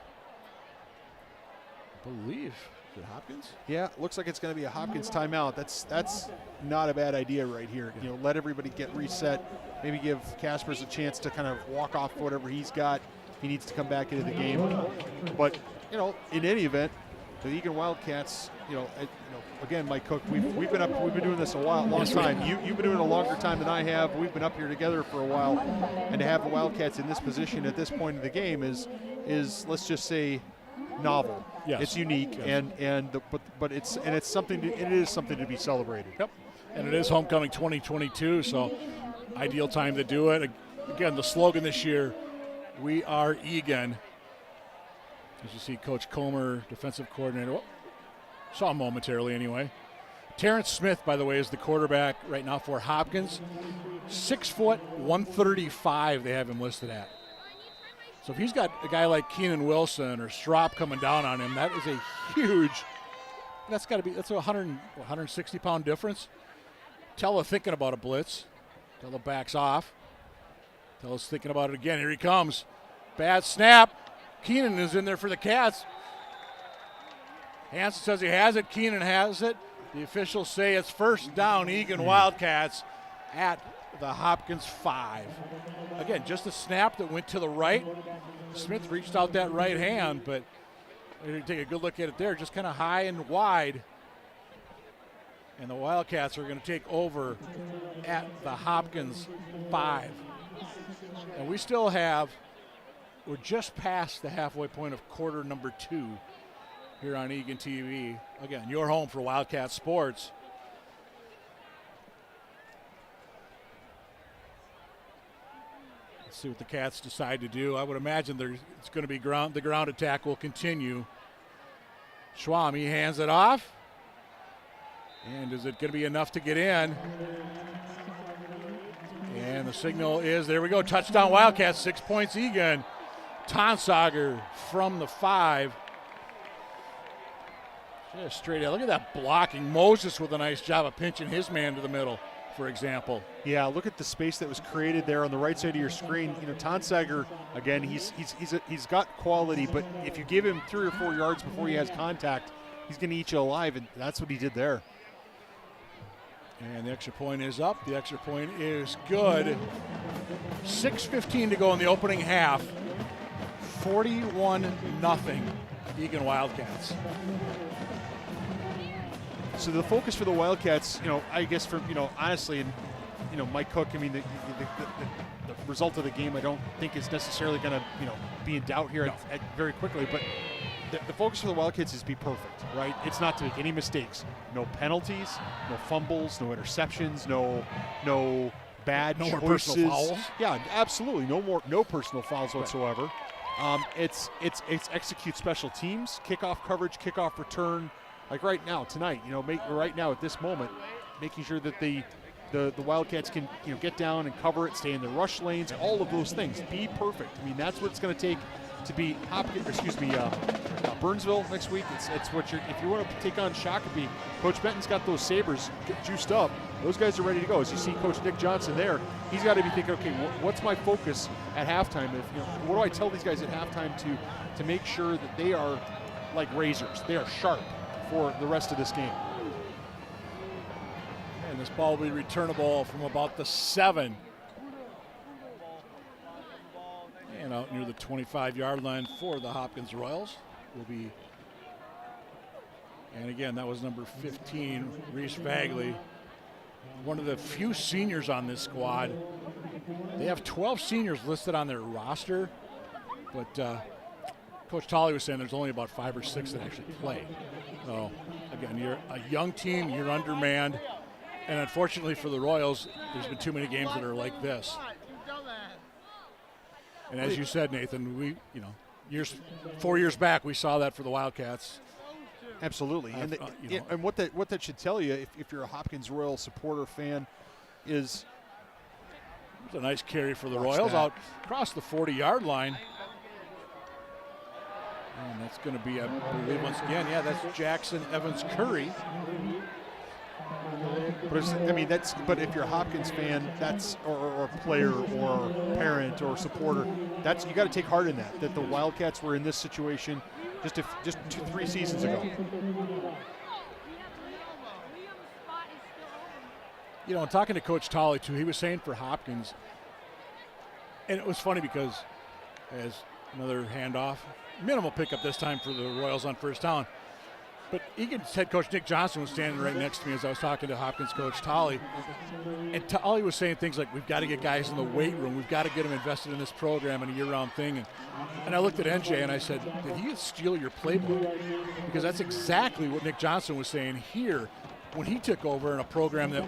I believe. Is it Hopkins? Yeah, looks like it's going to be a Hopkins timeout. That's not a bad idea right here. Yeah. Let everybody get reset. Maybe give Kaspers a chance to kind of walk off whatever he's got. He needs to come back into the game. But in any event, the Eagan Wildcats. Again, Mike Cook, we've been doing this a long time. You've been doing it a longer time than I have. We've been up here together for a while, and to have the Wildcats in this position at this point in the game is let's just say novel. Yes. It's unique, yes. but it is something to be celebrated. Yep, and it is homecoming 2022, so ideal time to do it. Again, the slogan this year: "We are Eagan." As you see, Coach Comer, defensive coordinator, saw him momentarily anyway. Terrence Smith, by the way, is the quarterback right now for Hopkins. 6 foot, 135. They have him listed at. So if he's got a guy like Keenan Wilson or Strop coming down on him, that is a huge. That's a 160-pound difference. Tella thinking about a blitz. Tella backs off. Tella's thinking about it again. Here he comes. Bad snap. Keenan is in there for the Cats. Hanson says he has it. Keenan has it. The officials say it's first down, Eagan Wildcats at the Hopkins 5. Again, just a snap that went to the right. Smith reached out that right hand, but take a good look at it there, just kind of high and wide. And the Wildcats are going to take over at the Hopkins 5. And we're just past the halfway point of quarter number 2 here on Eagan TV. Again, your home for Wildcat sports. Let's see what the Cats decide to do. I would imagine it's going to be the ground attack will continue. Schwam, he hands it off. And is it going to be enough to get in? And the signal is, there we go, touchdown Wildcats, 6 points Eagan. Tonsager from the 5. Just straight out. Look at that blocking. Moses with a nice job of pinching his man to the middle, for example. Yeah, look at the space that was created there on the right side of your screen. You know, Tonsager, again, he's got quality, but if you give him 3 or 4 yards before he has contact, he's going to eat you alive, and that's what he did there. And the extra point is up. The extra point is good. 6:15 to go in the opening half. 41-0 Eagan Wildcats. So the focus for the Wildcats, you know, I guess from, you know, honestly, and, you know, Mike Cook, I mean, the result of the game I don't think is necessarily going to, you know, be in doubt here very quickly, but the focus for the Wildcats is be perfect, right? It's not to make any mistakes. No penalties, no fumbles, no interceptions, no bad choices. No more personal fouls. Yeah, absolutely. No personal fouls whatsoever. It's execute special teams, kickoff coverage, kickoff return. Like right now, tonight, you know, right now at this moment, making sure that the Wildcats can, you know, get down and cover it, stay in the rush lanes, all of those things. Be perfect. I mean, that's what it's going to take to beat Burnsville next week. It's what if you want to take on Shakopee, Coach Benton's got those Sabres juiced up. Those guys are ready to go. As you see Coach Nick Johnson there, he's got to be thinking, okay, what's my focus at halftime? What do I tell these guys at halftime to make sure that they are like razors, they are sharp for the rest of this game. And this ball will be returnable from about the 7. And out near the 25-yard line for the Hopkins Royals will be, and again, that was number 15, Reese Bagley, one of the few seniors on this squad. They have 12 seniors listed on their roster, but Coach Tolley was saying there's only about 5 or 6 that actually play. So, again, you're a young team, you're undermanned, and unfortunately for the Royals, there's been too many games that are like this. And as you said, Nathan, 4 years back, we saw that for the Wildcats. Absolutely, and what that should tell you, if you're a Hopkins Royal supporter fan, is it's a nice carry for the Royals out across the 40-yard line. And that's going to be, I believe, once again, that's Jackson Evans Curry. But if you're a Hopkins fan, or a player or parent or supporter, you got to take heart in that the Wildcats were in this situation just 2-3 seasons ago. You know, talking to Coach Tolley too, he was saying for Hopkins, and it was funny because as another handoff, minimal pickup this time for the Royals on first down. But Eagan's head coach Nick Johnson was standing right next to me as I was talking to Hopkins coach Tolley. And Tolley was saying things like, we've got to get guys in the weight room. We've got to get them invested in this program and a year-round thing. And I looked at NJ and I said, did he steal your playbook? Because that's exactly what Nick Johnson was saying here when he took over in a program that,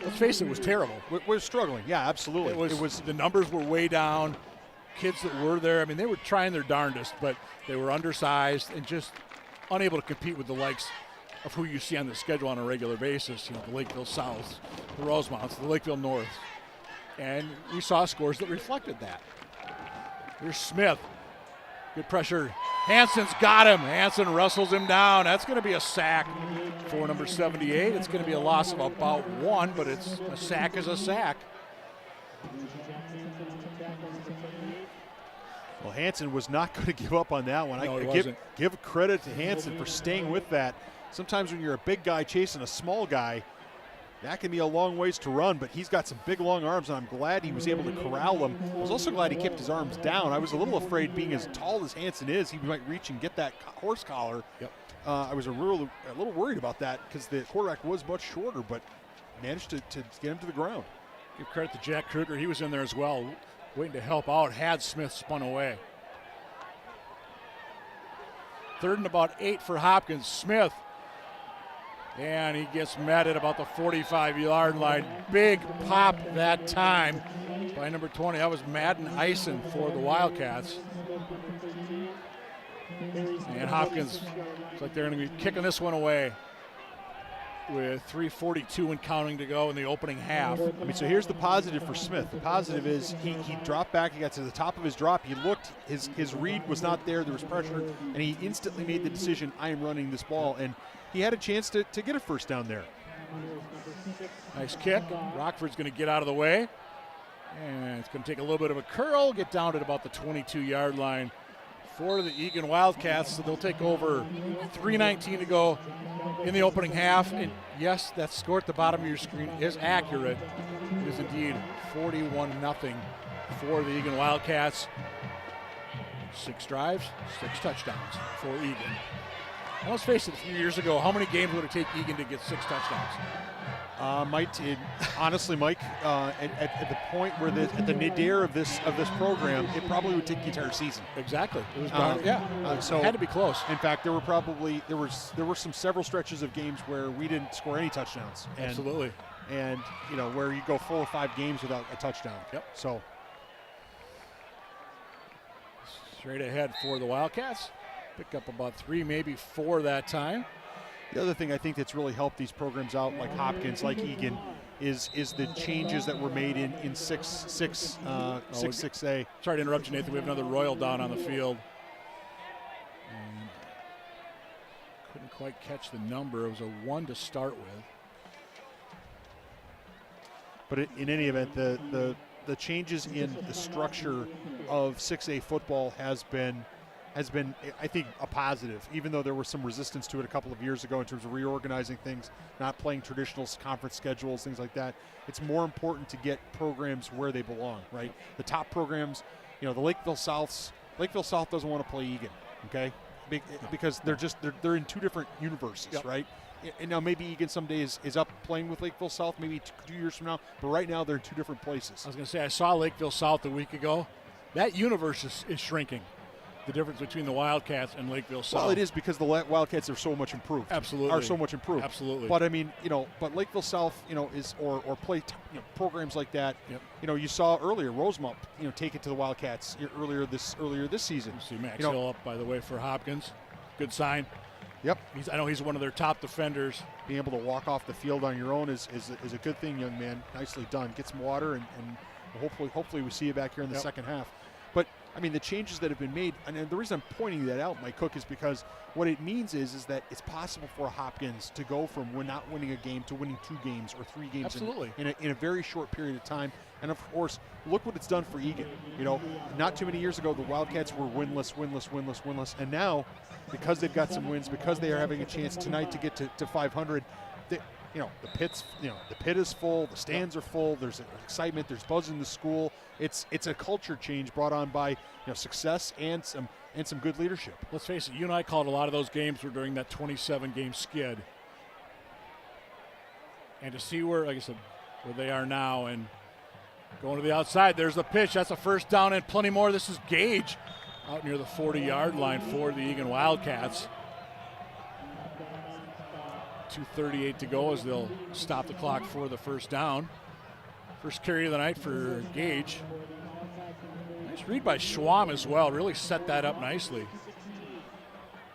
let's face it, was terrible. We're struggling. Yeah, absolutely. It was the numbers were way down. Kids that were there, I mean, they were trying their darndest, but they were undersized and just unable to compete with the likes of who you see on the schedule on a regular basis. You know, the Lakeville South, the Rosemounts, the Lakeville North. And we saw scores that reflected that. Here's Smith. Good pressure. Hansen's got him. Hansen wrestles him down. That's going to be a sack for number 78. It's going to be a loss of about 1, but a sack is a sack. Well, Hansen was not going to give up on that one. No, I give credit to Hansen for staying with that. Sometimes when you're a big guy chasing a small guy, that can be a long ways to run, but he's got some big, long arms, and I'm glad he was able to corral them. I was also glad he kept his arms down. I was a little afraid, being as tall as Hansen is, he might reach and get that horse collar. Yep. I was a little worried about that because the quarterback was much shorter, but managed to get him to the ground. Give credit to Jack Kruger. He was in there as well, waiting to help out. Had Smith spun away. 3rd and about 8 for Hopkins. Smith. And he gets met at about the 45-yard line. Big pop that time by number 20. That was Madden Eisen for the Wildcats. And Hopkins looks like they're going to be kicking this one away with 3:42 and counting to go in the opening half. I mean, so here's the positive for Smith. The positive is he dropped back. He got to the top of his drop. He looked. His read was not there. There was pressure, and he instantly made the decision, I am running this ball. And he had a chance to get a first down there. Nice kick. Rockford's going to get out of the way. And it's going to take a little bit of a curl, get down at about the 22-yard line for the Eagan Wildcats. So they'll take over. 3:19 to go in the opening half. And yes, that score at the bottom of your screen is accurate. It is indeed 41-0 for the Eagan Wildcats. 6 drives, 6 touchdowns for Eagan. Now let's face it, a few years ago, how many games would it take Eagan to get 6 touchdowns? Honestly, Mike, at the point where at the nadir of this program, it probably would take the entire season. Exactly. It was so it had to be close. In fact, there were several stretches of games where we didn't score any touchdowns. Absolutely. And where you go 4 or 5 games without a touchdown. Yep. So straight ahead for the Wildcats. Pick up about 3, maybe 4 that time. The other thing I think that's really helped these programs out, like Hopkins, like Eagan, is the changes that were made in 6A. Sorry to interrupt you, Nathan. We have another Royal down on the field. And couldn't quite catch the number. It was a 1 to start with. But in any event, the changes in the structure of 6A football has been, I think, a positive, even though there was some resistance to it a couple of years ago in terms of reorganizing things, not playing traditional conference schedules, things like that. It's more important to get programs where they belong, right? The top programs, the Lakeville South doesn't want to play Eagan, okay? Because they're in 2 different universes, yep. Right? And now maybe Eagan someday is up playing with Lakeville South, maybe 2 years from now, but right now they're in 2 different places. I was going to say, I saw Lakeville South a week ago. That universe is shrinking. The difference between the Wildcats and Lakeville South. Well, it is because the Wildcats are so much improved. Absolutely. Are so much improved. Absolutely. But I mean, but Lakeville South, is or play programs like that. Yep. You saw earlier Rosemont, take it to the Wildcats earlier this season. You see Max Hill up, by the way, for Hopkins. Good sign. Yep. I know he's one of their top defenders. Being able to walk off the field on your own is a good thing, young man. Nicely done. Get some water and hopefully we see you back here in the second half. But I mean, the changes that have been made, and the reason I'm pointing that out, Mike Cook, is because what it means is that it's possible for Hopkins to go from not winning a game to winning 2 games or 3 games in a very short period of time. And of course, look what it's done for Eagan. Not too many years ago, the Wildcats were winless, and now, because they've got some wins, because they are having a chance tonight to get to 500. The pit is full, the stands are full, there's excitement, there's buzz in the school. It's a culture change brought on by success and some good leadership. Let's face it, you and I called a lot of those games were during that 27-game skid. And to see where, like I said, where they are now and going to the outside, there's the pitch. That's a first down and plenty more. This is Gage out near the 40-yard line for the Eagan Wildcats. 2:38 to go as they'll stop the clock for the first down. First carry of the night for Gage. Nice read by Schwam as well. Really set that up nicely.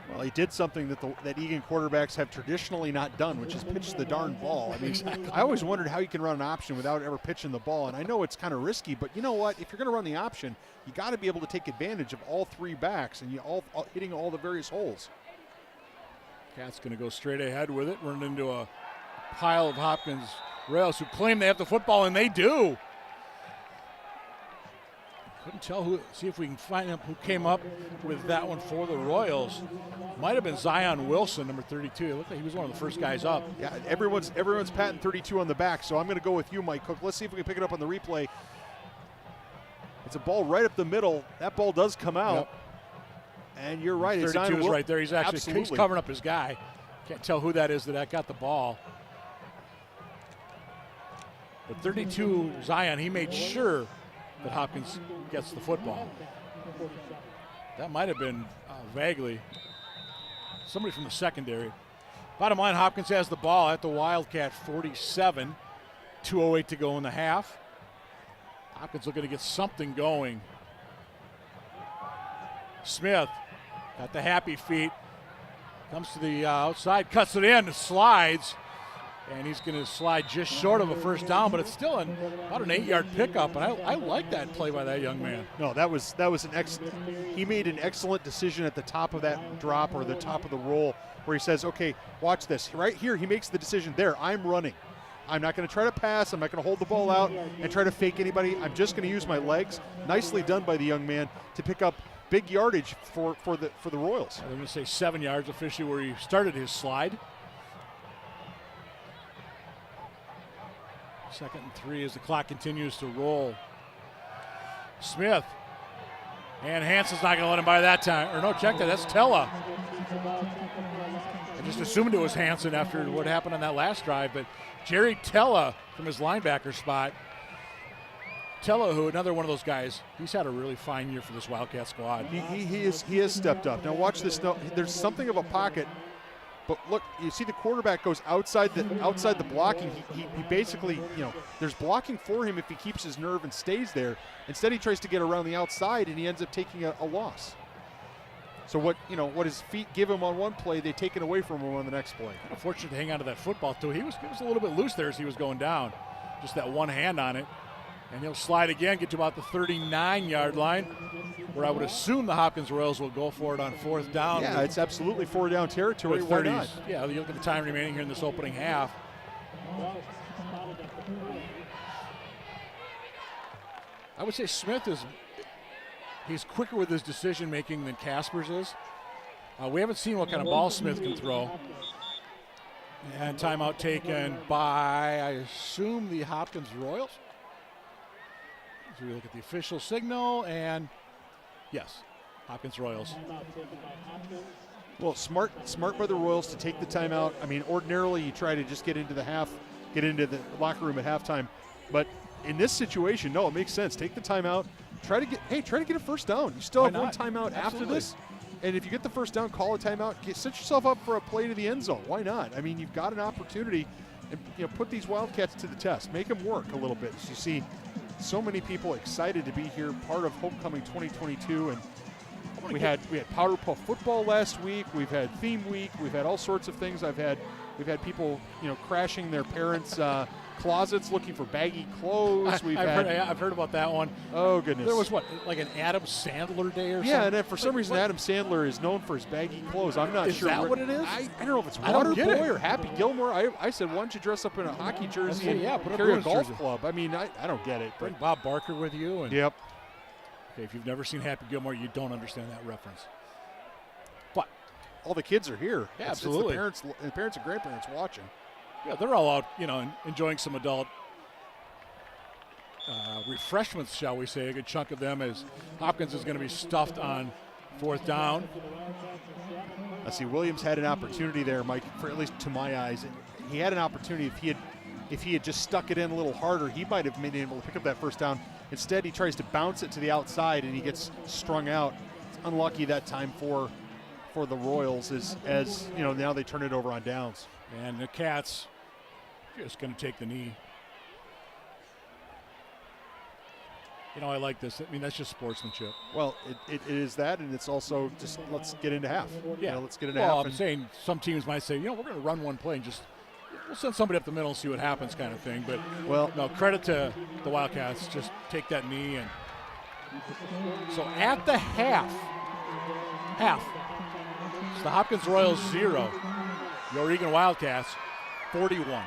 Well, he did something that Eagan quarterbacks have traditionally not done, which is pitch the darn ball. I mean, exactly. I always wondered how you can run an option without ever pitching the ball, and I know it's kind of risky, but you know what? If you're going to run the option, you got to be able to take advantage of all 3 backs and all hitting all the various holes. Cat's going to go straight ahead with it, run into a pile of Hopkins rails who claim they have the football, and they do. Couldn't tell see if we can find out who came up with that one for the Royals. Might have been Zion Wilson, number 32. It looked like he was one of the first guys up. Yeah, everyone's patting 32 on the back, so I'm going to go with you, Mike Cook. Let's see if we can pick it up on the replay. It's a ball right up the middle. That ball does come out. Yep. And you're right. 32 is right there. He's covering up his guy. Can't tell who that is that got the ball. But 32, Zion, he made sure that Hopkins gets the football. That might have been vaguely somebody from the secondary. Bottom line, Hopkins has the ball at the Wildcat 47. 2:08 to go in the half. Hopkins looking to get something going. Smith got the happy feet. Comes to the outside, cuts it in, slides. And he's going to slide just short of a first down, but it's still about an 8-yard pickup. And I like that play by that young man. No, that was an excellent. He made an excellent decision at the top of that drop or the top of the roll, where he says, "Okay, watch this." Right here, he makes the decision. There, I'm running. I'm not going to try to pass. I'm not going to hold the ball out and try to fake anybody. I'm just going to use my legs. Nicely done by the young man to pick up big yardage for the Royals. I'm going to say 7 yards officially where he started his slide. 2nd and 3 as the clock continues to roll. Smith. And Hanson's not going to let him by that time. Or no, check that. That's Tella. I just assumed it was Hanson after what happened on that last drive, but Jerry Tella from his linebacker spot. Tella, who another one of those guys, he's had a really fine year for this Wildcat squad. He has stepped up. Now watch this. Now, there's something of a pocket. But look, you see the quarterback goes outside the blocking. He basically, there's blocking for him if he keeps his nerve and stays there. Instead, he tries to get around the outside, and he ends up taking a loss. So what his feet give him on one play, they take it away from him on the next play. Fortunate to hang on to that football, too. He was a little bit loose there as he was going down. Just that one hand on it. And he'll slide again, get to about the 39-yard line, where I would assume the Hopkins Royals will go for it on 4th down. Yeah, it's absolutely 4th down territory. Why not? Yeah, you look at the time remaining here in this opening half. I would say Smith he's quicker with his decision-making than Kaspers is. We haven't seen what kind of ball Smith can throw. And timeout taken by, I assume, the Hopkins Royals. So we look at the official signal, and yes, Hopkins Royals. Well, smart by the Royals to take the timeout. I mean, ordinarily you try to just get into the locker room at halftime, but in this situation, no, it makes sense. Take the timeout. Try to get a first down. You still have one timeout after this, and if you get the first down, call a timeout. Set yourself up for a play to the end zone. Why not? I mean, you've got an opportunity, and put these Wildcats to the test. Make them work a little bit. As you see, so many people excited to be here, part of Homecoming 2022, and we had Powder Puff football last week. We've had theme week. We've had all sorts of things. We've had people crashing their parents' closets looking for baggy clothes. I've heard about that one. Oh goodness! There was like an Adam Sandler day or something. Yeah, and then for some reason Adam Sandler is known for his baggy clothes. I'm not sure. Is that what it is? I don't know if it's Waterboy or Happy Gilmore. I said, why don't you dress up in a hockey jersey and carry a golf club? I mean, I don't get it. Bring Bob Barker with you. And yep. Okay, if you've never seen Happy Gilmore, you don't understand that reference. But all the kids are here. Yeah, absolutely. It's the parents and grandparents watching. Yeah, they're all out, enjoying some adult refreshments, shall we say. A good chunk of them, as Hopkins is going to be stuffed on 4th down. I see Williams had an opportunity there, Mike, for at least to my eyes. He had an opportunity. If he had just stuck it in a little harder, he might have been able to pick up that first down. Instead, he tries to bounce it to the outside, and he gets strung out. It's unlucky that time for the Royals, as now they turn it over on downs. And the Cats just going to take the knee. I like this. I mean, that's just sportsmanship. Well, it is that, and it's also just let's get into half. Yeah, let's get into half. I'm saying some teams might say, we're going to run one play and just we'll send somebody up the middle and see what happens, kind of thing. But no, credit to the Wildcats. Just take that knee. And so at the half, it's the Hopkins Royals 0, your Eagan Wildcats 41.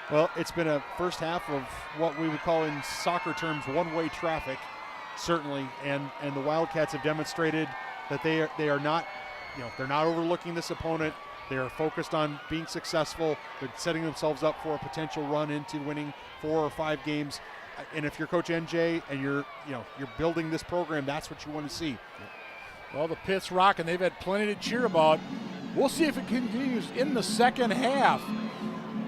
Well, it's been a first half of what we would call in soccer terms one-way traffic, certainly, and the Wildcats have demonstrated that they are not, they're not overlooking this opponent. They are focused on being successful. They're setting themselves up for a potential run into winning 4 or 5 games. And if you're Coach NJ and you're building this program, that's what you want to see. Well, the pit's rocking. They've had plenty to cheer about. We'll see if it continues in the second half.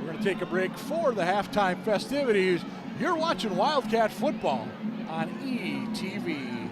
We're going to take a break for the halftime festivities. You're watching Wildcat football on ETV.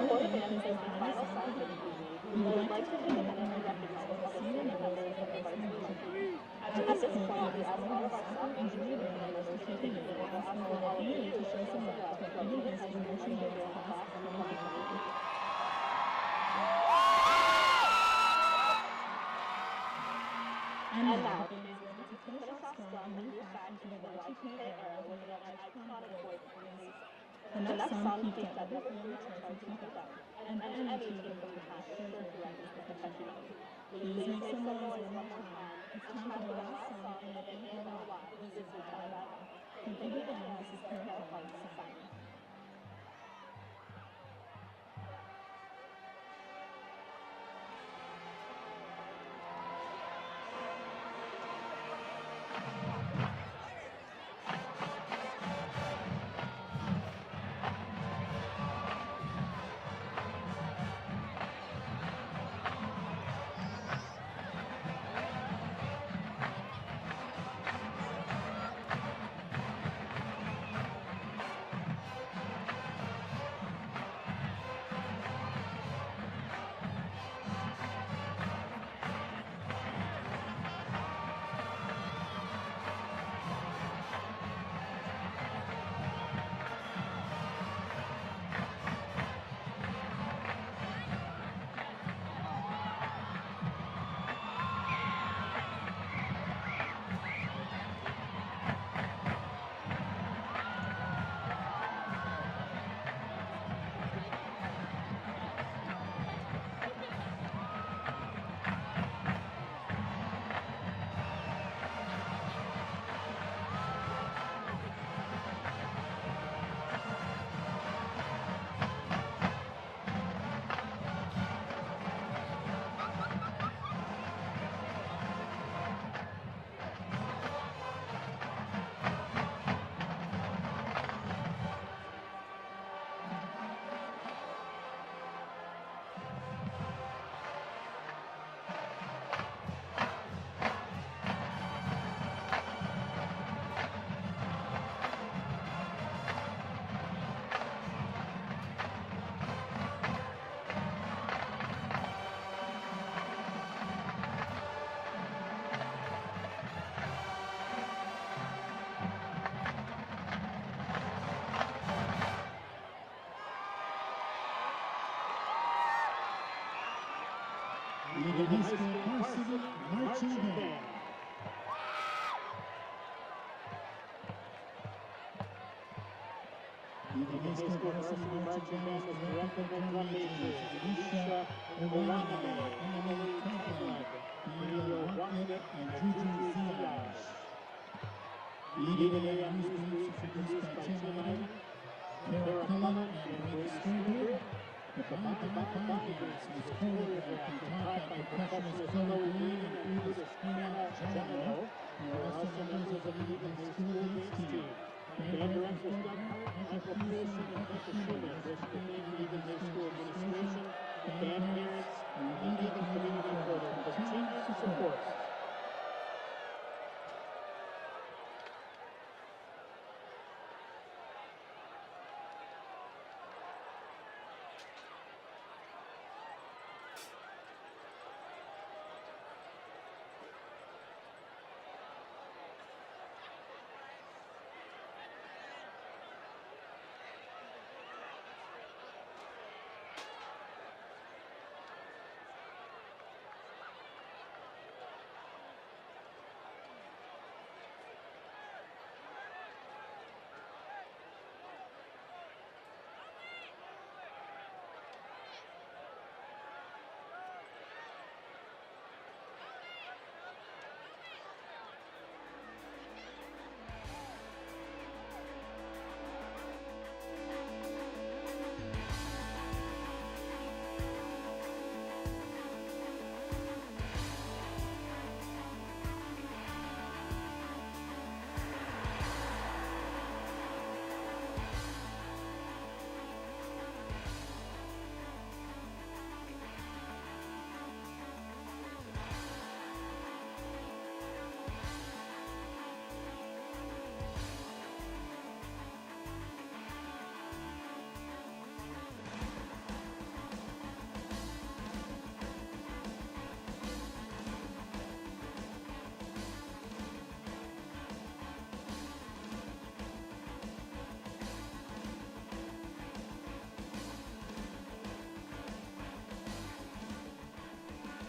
bands as the final song for the evening, we would like to independently recognize all the student members of the participation. At this point, we ask all of our staff and junior band members to take a minute. We'll ask all of you to show some love to our Eagan High School marching band class of 2020. And now, to finish off strong, we move back into the Y2K era with an iconic boy band. The next song peaked at number 3 on the charts in 2000, and any team from the past sure to recognize the professional. Please make some noise one more time. It's time for the last song, and it ain't gonna lie, this is the time. From Eagan Band, this is Kickoff signing. Eagan High School Varsity Marching Band. Eagan High School Varsity Marching Band is directed by drum majors Alicia Oraname, Emily Templin, Daniel Wapnick, and Juju Ziyaj. The Eagan AM News News is produced by Tim Ivan, Kara Cullen, and Wade Sternberg. The Buildup Eagans was choreographed and taught by percussionists Chloe Green and Christina General, who are also members of the Eagan High School dance team. Band directors Doug Hart, Michael Pearson, and Michael Schumann wish to thank the Eagan High School administration, band parents, and the Eagan community for their continued support.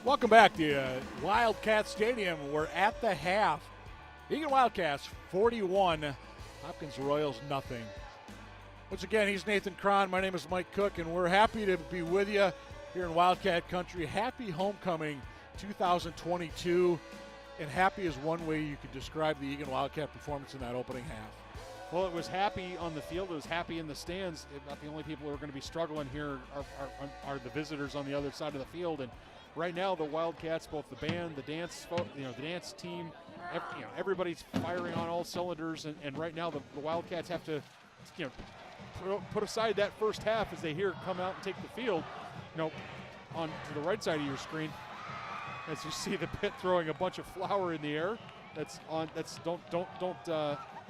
Welcome back to Wildcat Stadium. We're at the half. Eagan Wildcats 41, Hopkins Royals nothing. Once again, he's Nathan Cron. My name is Mike Cook, and we're happy to be with you here in Wildcat Country. Happy homecoming 2022, and happy is one way you could describe the Eagan Wildcat performance in that opening half. Well, it was happy on the field. It was happy in the stands. About the only people who are going to be struggling here are the visitors on the other side of the field. And right now, the Wildcats, both the band, the dance, the dance team, everybody's firing on all cylinders. And right now, the Wildcats have to, put aside that first half as they come out and take the field. On to the right side of your screen, as you see the pit throwing a bunch of flour in the air.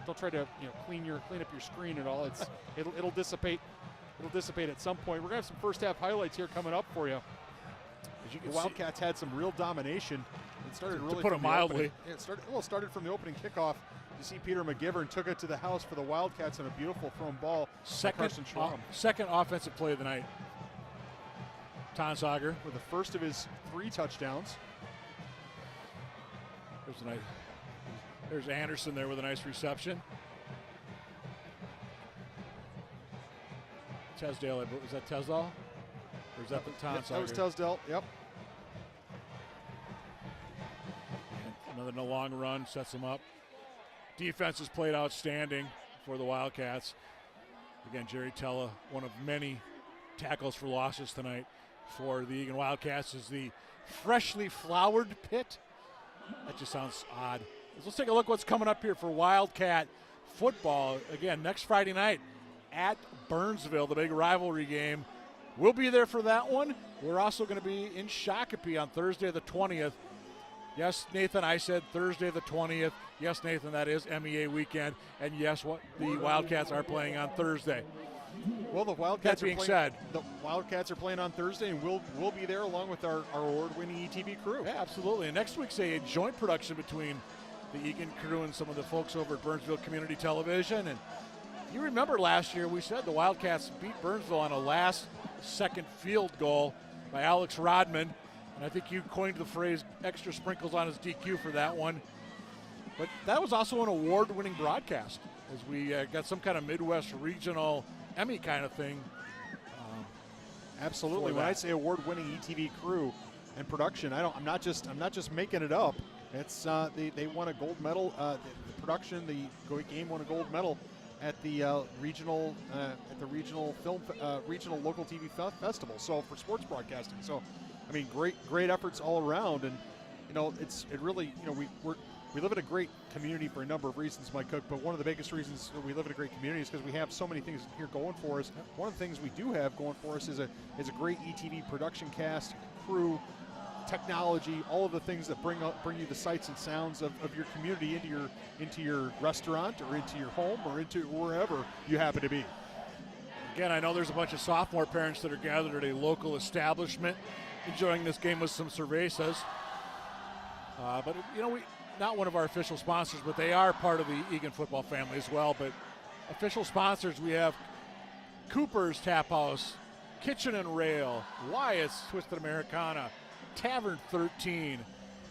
Don't try to clean up your screen at all. It'll dissipate. It'll dissipate at some point. We're gonna have some first half highlights here coming up for you. As you can the Wildcats had some real domination. It started really, to put it mildly. It started from the opening kickoff. You see Peter McGivern took it to the house for the Wildcats on a beautiful thrown ball. Second offensive play of the night. Tonsauger with the first of his 3 touchdowns. There's Anderson there with a nice reception. Tesdale, was that Tesdale? Or is that the Tonsauger? That was Tesdale, yep. And another long run sets him up. Defense has played outstanding for the Wildcats. Again, Jerry Tella, one of many tackles for losses tonight for the Eagan Wildcats, is the freshly floured pit. That just sounds odd. Let's take a look what's coming up here for Wildcat football. Again, next Friday night at Burnsville, the big rivalry game. We'll be there for that one. We're also going to be in Shakopee on Thursday the 20th. Yes, Nathan, I said Thursday the 20th. Yes, Nathan, that is MEA weekend. And yes, the Wildcats are playing on Thursday. Well, the Wildcats are playing on Thursday, and we'll be there along with our award-winning ETV crew. Yeah, absolutely. And next week's a joint production between the Eagan crew and some of the folks over at Burnsville Community Television. And you remember last year we said the Wildcats beat Burnsville on a last-second field goal by Alex Rodman. And I think you coined the phrase extra sprinkles on his DQ for that one. But that was also an award-winning broadcast, as we got some kind of Midwest regional Emmy kind of thing. Absolutely. When I say award-winning ETV crew and production, I'm not just making it up. It's they won a gold medal. The production, the game won a gold medal at the regional local TV festival. So for sports broadcasting. So I mean, great efforts all around, and we live in a great community for a number of reasons, Mike Cook, but one of the biggest reasons that we live in a great community is because we have so many things here going for us. One of the things we do have going for us is a great ETV production cast, crew, technology, all of the things that bring you the sights and sounds of your community into your restaurant or into your home or into wherever you happen to be. Again, I know there's a bunch of sophomore parents that are gathered at a local establishment enjoying this game with some cervezas. But we not one of our official sponsors, but they are part of the Eagan football family as well. But official sponsors, we have Cooper's Tap House, Kitchen and Rail, Wyatt's Twisted Americana, Tavern 13, and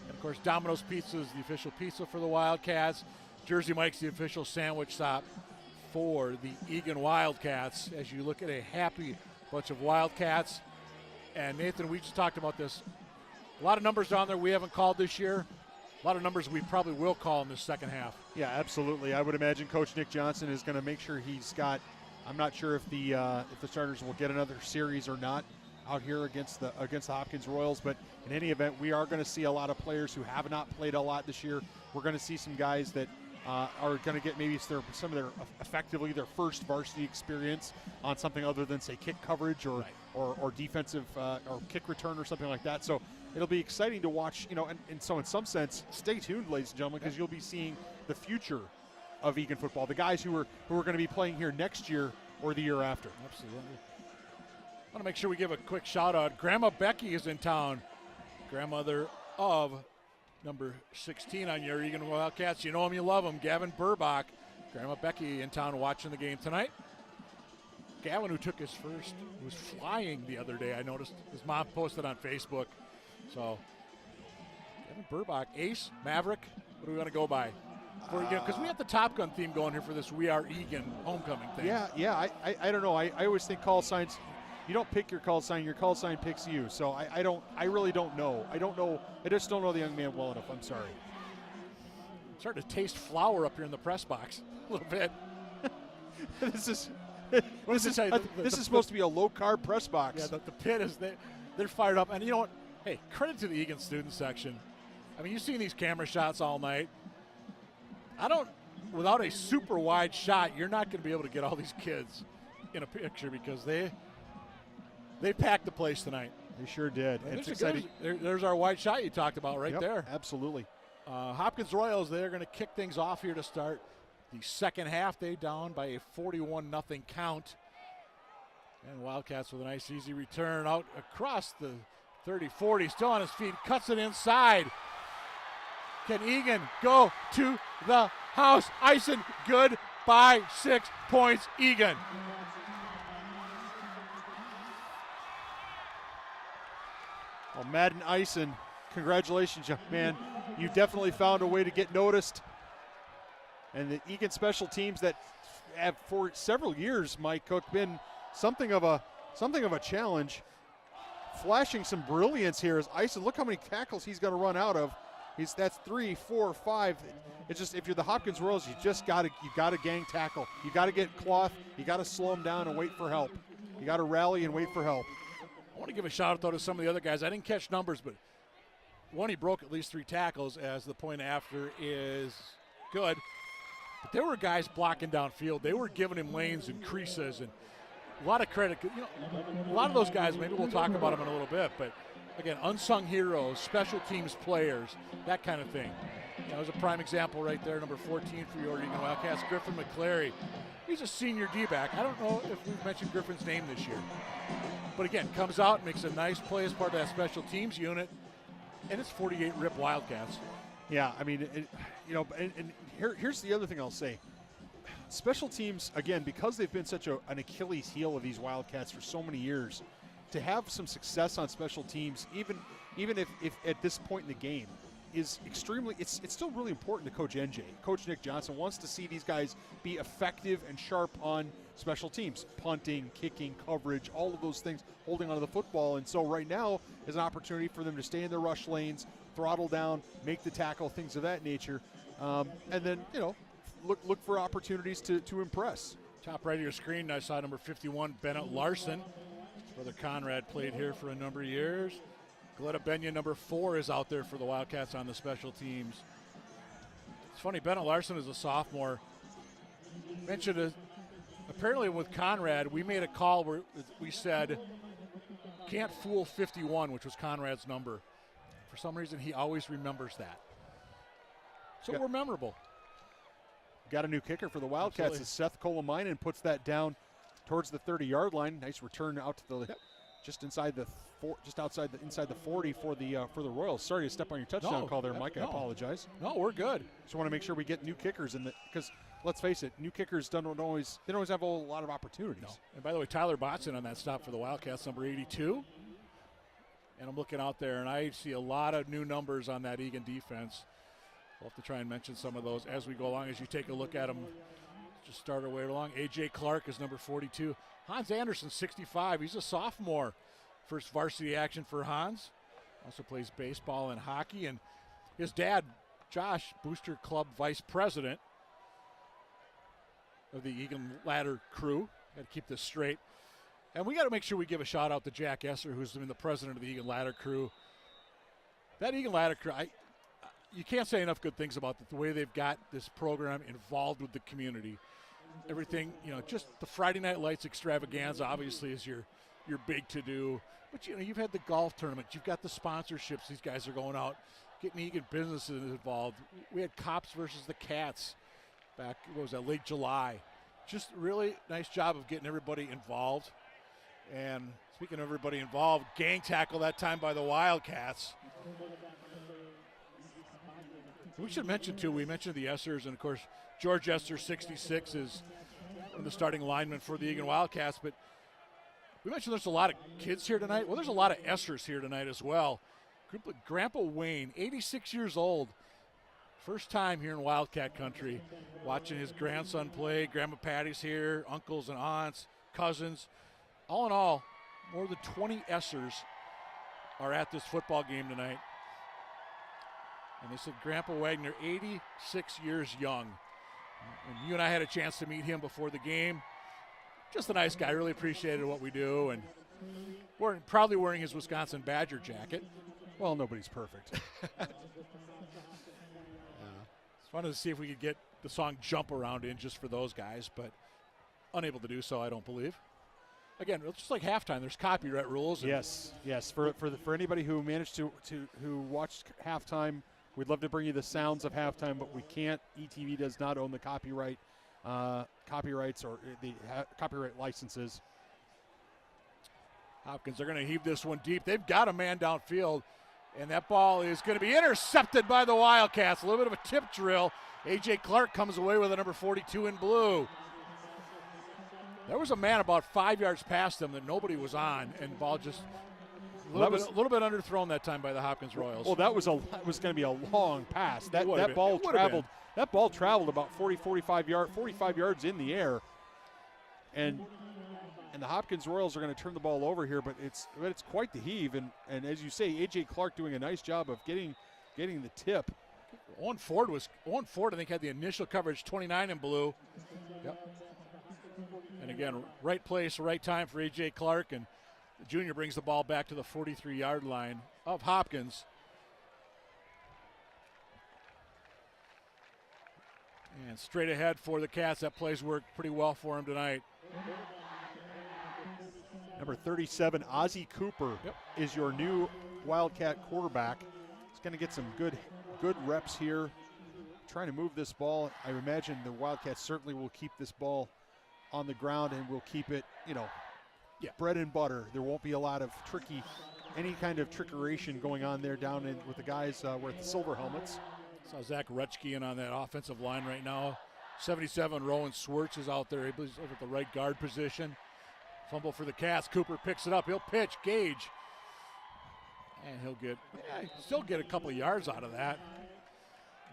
of course Domino's Pizza is the official pizza for the Wildcats. Jersey Mike's the official sandwich shop for the Eagan Wildcats. As you look at a happy bunch of Wildcats, and Nathan, we just talked about this. A lot of numbers down there we haven't called this year. A lot of numbers we probably will call in the second half. Yeah, absolutely. I would imagine Coach Nick Johnson is going to make sure he's got. I'm not sure if the starters will get another series or not out here against the Hopkins Royals, but in any event, we are going to see a lot of players who have not played a lot this year. We're going to see some guys that are going to get maybe some of their effectively their first varsity experience on something other than say kick coverage or defensive or kick return or something like that. So it'll be exciting to watch, and so in some sense, stay tuned, ladies and gentlemen, because you'll be seeing the future of Eagan football, the guys who are going to be playing here next year or the year after. Absolutely. I want to make sure we give a quick shout out. Grandma Becky is in town, grandmother of number 16 on your Eagan Wildcats. You know him, you love him, Gavin Burbach. Grandma Becky in town watching the game tonight. Gavin, who took his first, was flying the other day. I noticed his mom posted on Facebook. So, Kevin Burbach, Ace, Maverick, what do we want to go by? Because we have the Top Gun theme going here for this We Are Eagan homecoming thing. Yeah. I don't know. I always think call signs, you don't pick your call sign picks you. So I really don't know. I just don't know the young man well enough. I'm sorry. I'm starting to taste flour up here in the press box a little bit. This is supposed to be a low-carb press box. Yeah, the pit is they're fired up. And you know what? Hey, credit to the Eagan student section. I mean, you've seen these camera shots all night. Without a super wide shot, you're not going to be able to get all these kids in a picture because they packed the place tonight. They sure did. It's exciting. There's our wide shot you talked about right there. Absolutely. Hopkins Royals, they're going to kick things off here to start the second half. They down by a 41-0 count. And Wildcats with a nice easy return out across the 30-40, still on his feet, cuts it inside. Can Eagan go to the house? Ison, good by 6 points, Eagan. Well, Madden Ison, congratulations, young man. You definitely found a way to get noticed. And the Eagan special teams that have for several years, Mike Cook, been something of a challenge. Flashing some brilliance here is Ison. Look how many tackles he's going to run out of. That's 3, 4, 5. It's just if you're the Hopkins Royals, you gotta gang tackle. You gotta get cloth. You gotta slow them down and wait for help. You gotta rally and wait for help. I want to give a shout out though to some of the other guys. I didn't catch numbers, but one, he broke at least 3 tackles, as the point after is good. But there were guys blocking downfield. They were giving him lanes and creases, and a lot of credit. A lot of those guys, maybe we'll talk about them in a little bit, but again, unsung heroes, special teams players, that kind of thing. That was a prime example right there, number 14 for your Eagan Wildcats, Griffin McClary. He's a senior D-back. I don't know if we've mentioned Griffin's name this year. But again, comes out, makes a nice play as part of that special teams unit, and it's 48 RIP Wildcats. Yeah, I mean, here's the other thing I'll say. Special teams, again, because they've been such an Achilles heel of these Wildcats for so many years, to have some success on special teams, even if at this point in the game, is extremely, it's still really important to Coach NJ. Coach Nick Johnson wants to see these guys be effective and sharp on special teams, punting, kicking, coverage, all of those things, holding onto the football. And so right now is an opportunity for them to stay in their rush lanes, throttle down, make the tackle, things of that nature. And then, look for opportunities to impress. Top right of your screen, I saw number 51, Bennett Larson. Brother Conrad played here for a number of years. Gletta Benya, number 4, is out there for the Wildcats on the special teams. It's funny, Bennett Larson is a sophomore. Mentioned apparently with Conrad, we made a call where we said, can't fool 51, which was Conrad's number. For some reason, he always remembers that. So we're memorable. Got a new kicker for the Wildcats as Seth Kolominen puts that down towards the 30-yard line. Nice return out to the just inside the inside the 40 for the Royals. Sorry to step on your touchdown call there, Mike. I apologize. No, we're good. Just want to make sure we get new kickers in because let's face it, new kickers don't always have a lot of opportunities. No. And by the way, Tyler Botson on that stop for the Wildcats, number 82. And I'm looking out there, and I see a lot of new numbers on that Eagan defense. We'll have to try and mention some of those as we go along, as you take a look at them. Just start our way along. A.J. Clark is number 42. Hans Anderson, 65. He's a sophomore. First varsity action for Hans. Also plays baseball and hockey. And his dad, Josh, Booster Club Vice President of the Eagan Ladder crew. Got to keep this straight. And we got to make sure we give a shout out to Jack Esser, who's been the president of the Eagan Ladder crew. That Eagan Ladder crew, you can't say enough good things about the way they've got this program involved with the community. Everything, just the Friday Night Lights extravaganza obviously is your big to-do. But, you've had the golf tournament. You've got the sponsorships. These guys are going out, getting Eagan businesses involved. We had Cops versus the Cats back, late July. Just really nice job of getting everybody involved. And speaking of everybody involved, gang tackle that time by the Wildcats. We should mention, too, we mentioned the Essers, and, of course, George Esser, 66, is one of the starting linemen for the Eagan Wildcats. But we mentioned there's a lot of kids here tonight. Well, there's a lot of Essers here tonight as well. Grandpa Wayne, 86 years old. First time here in Wildcat country, watching his grandson play. Grandma Patty's here, uncles and aunts, cousins. All in all, more than 20 Essers are at this football game tonight. And they said Grandpa Wagner, 86 years young. And you and I had a chance to meet him before the game. Just a nice guy, really appreciated what we do. And proudly wearing his Wisconsin Badger jacket. Well, nobody's perfect. Wanted to see if we could get the song Jump Around in just for those guys, but unable to do so, I don't believe. Again, it's just like halftime. There's copyright rules. Yes. For anybody who managed who watched halftime, we'd love to bring you the sounds of halftime, but we can't. ETV does not own the copyrights or the copyright licenses. Hopkins are going to heave this one deep. They've got a man downfield. And that ball is going to be intercepted by the Wildcats. A little bit of a tip drill. A.J. Clark comes away with a number 42 in blue. There was a man about 5 yards past them that nobody was on, and the ball just a little bit underthrown that time by the Hopkins Royals. Well, that was going to be a long pass. That ball traveled about 45 yards in the air. And the Hopkins Royals are going to turn the ball over here, but it's quite the heave. And as you say, A.J. Clark doing a nice job of getting the tip. Owen Ford, I think, had the initial coverage, 29 in blue. Yep. And again, right place, right time for A.J. Clark, and the junior brings the ball back to the 43-yard line of Hopkins. And straight ahead for the Cats. That plays worked pretty well for him tonight. Number 37, Ozzie Cooper, is your new Wildcat quarterback. He's going to get some good reps here, trying to move this ball. I imagine the Wildcats certainly will keep this ball on the ground and will keep it, bread and butter. There won't be a lot of any kind of trickeration going on there down with the guys with the silver helmets. Saw Zach Rutschke in on that offensive line right now. 77, Rowan Swartz is out there. He's over at the right guard position. Fumble for the Cats. Cooper picks it up. He'll pitch. Gage. And he'll still get a couple of yards out of that.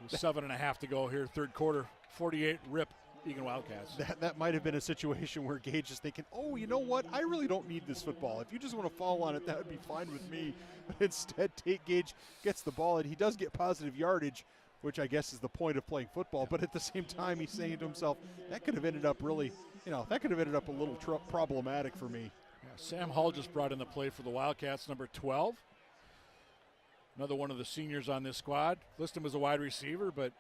With 7.5 to go here, third quarter. 48 rip Eagan Wildcats. That might have been a situation where Gage is thinking, oh, you know what? I really don't need this football. If you just want to fall on it, that would be fine with me. But instead, Tate Gage gets the ball, and he does get positive yardage, which I guess is the point of playing football. But at the same time, he's saying to himself, that could have ended up really, that could have ended up a little problematic for me. Yeah, Sam Hull just brought in the play for the Wildcats, number 12. Another one of the seniors on this squad. List him as a wide receiver, but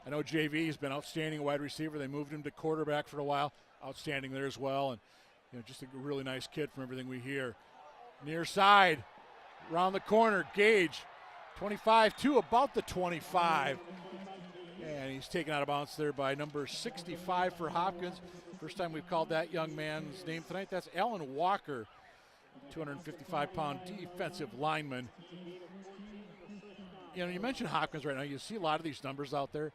I know JV has been outstanding wide receiver. They moved him to quarterback for a while. Outstanding there as well. And just a really nice kid from everything we hear. Near side, around the corner, Gage. 25 to about the 25. And he's taken out of bounds there by number 65 for Hopkins. First time we've called that young man's name tonight. That's Alan Walker, 255-pound defensive lineman. You mentioned Hopkins right now. You see a lot of these numbers out there.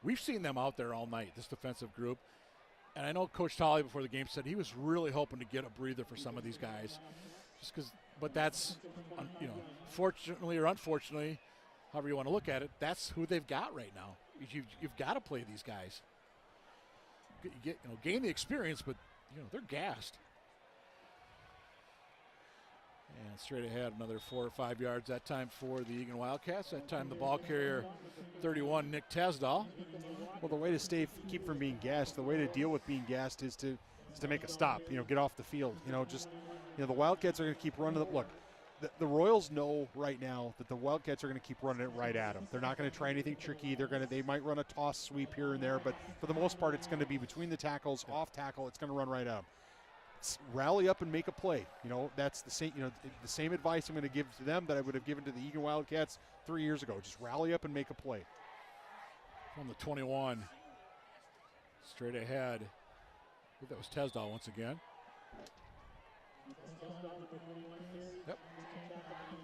We've seen them out there all night, this defensive group. And I know Coach Tolley before the game said he was really hoping to get a breather for some of these guys. But that's, fortunately or unfortunately, however you want to look at it, that's who they've got right now. You've got to play these guys. Gain the experience, but they're gassed. And straight ahead, another 4 or 5 yards that time for the Eagan Wildcats. That time the ball carrier, 31, Nick Tesdahl. Well, the way to keep from being gassed, the way to deal with being gassed is to make a stop. Get off the field. The Wildcats are going to keep running. Look, the Royals know right now that the Wildcats are going to keep running it right at them. They're not going to try anything tricky. They might run a toss sweep here and there, but for the most part, it's going to be between the tackles, off tackle. It's going to run right at them. Rally up and make a play. That's the same. The same advice I'm going to give to them that I would have given to the Eagan Wildcats 3 years ago. Just rally up and make a play. From the 21, straight ahead. I think that was Tesdahl once again. Yep.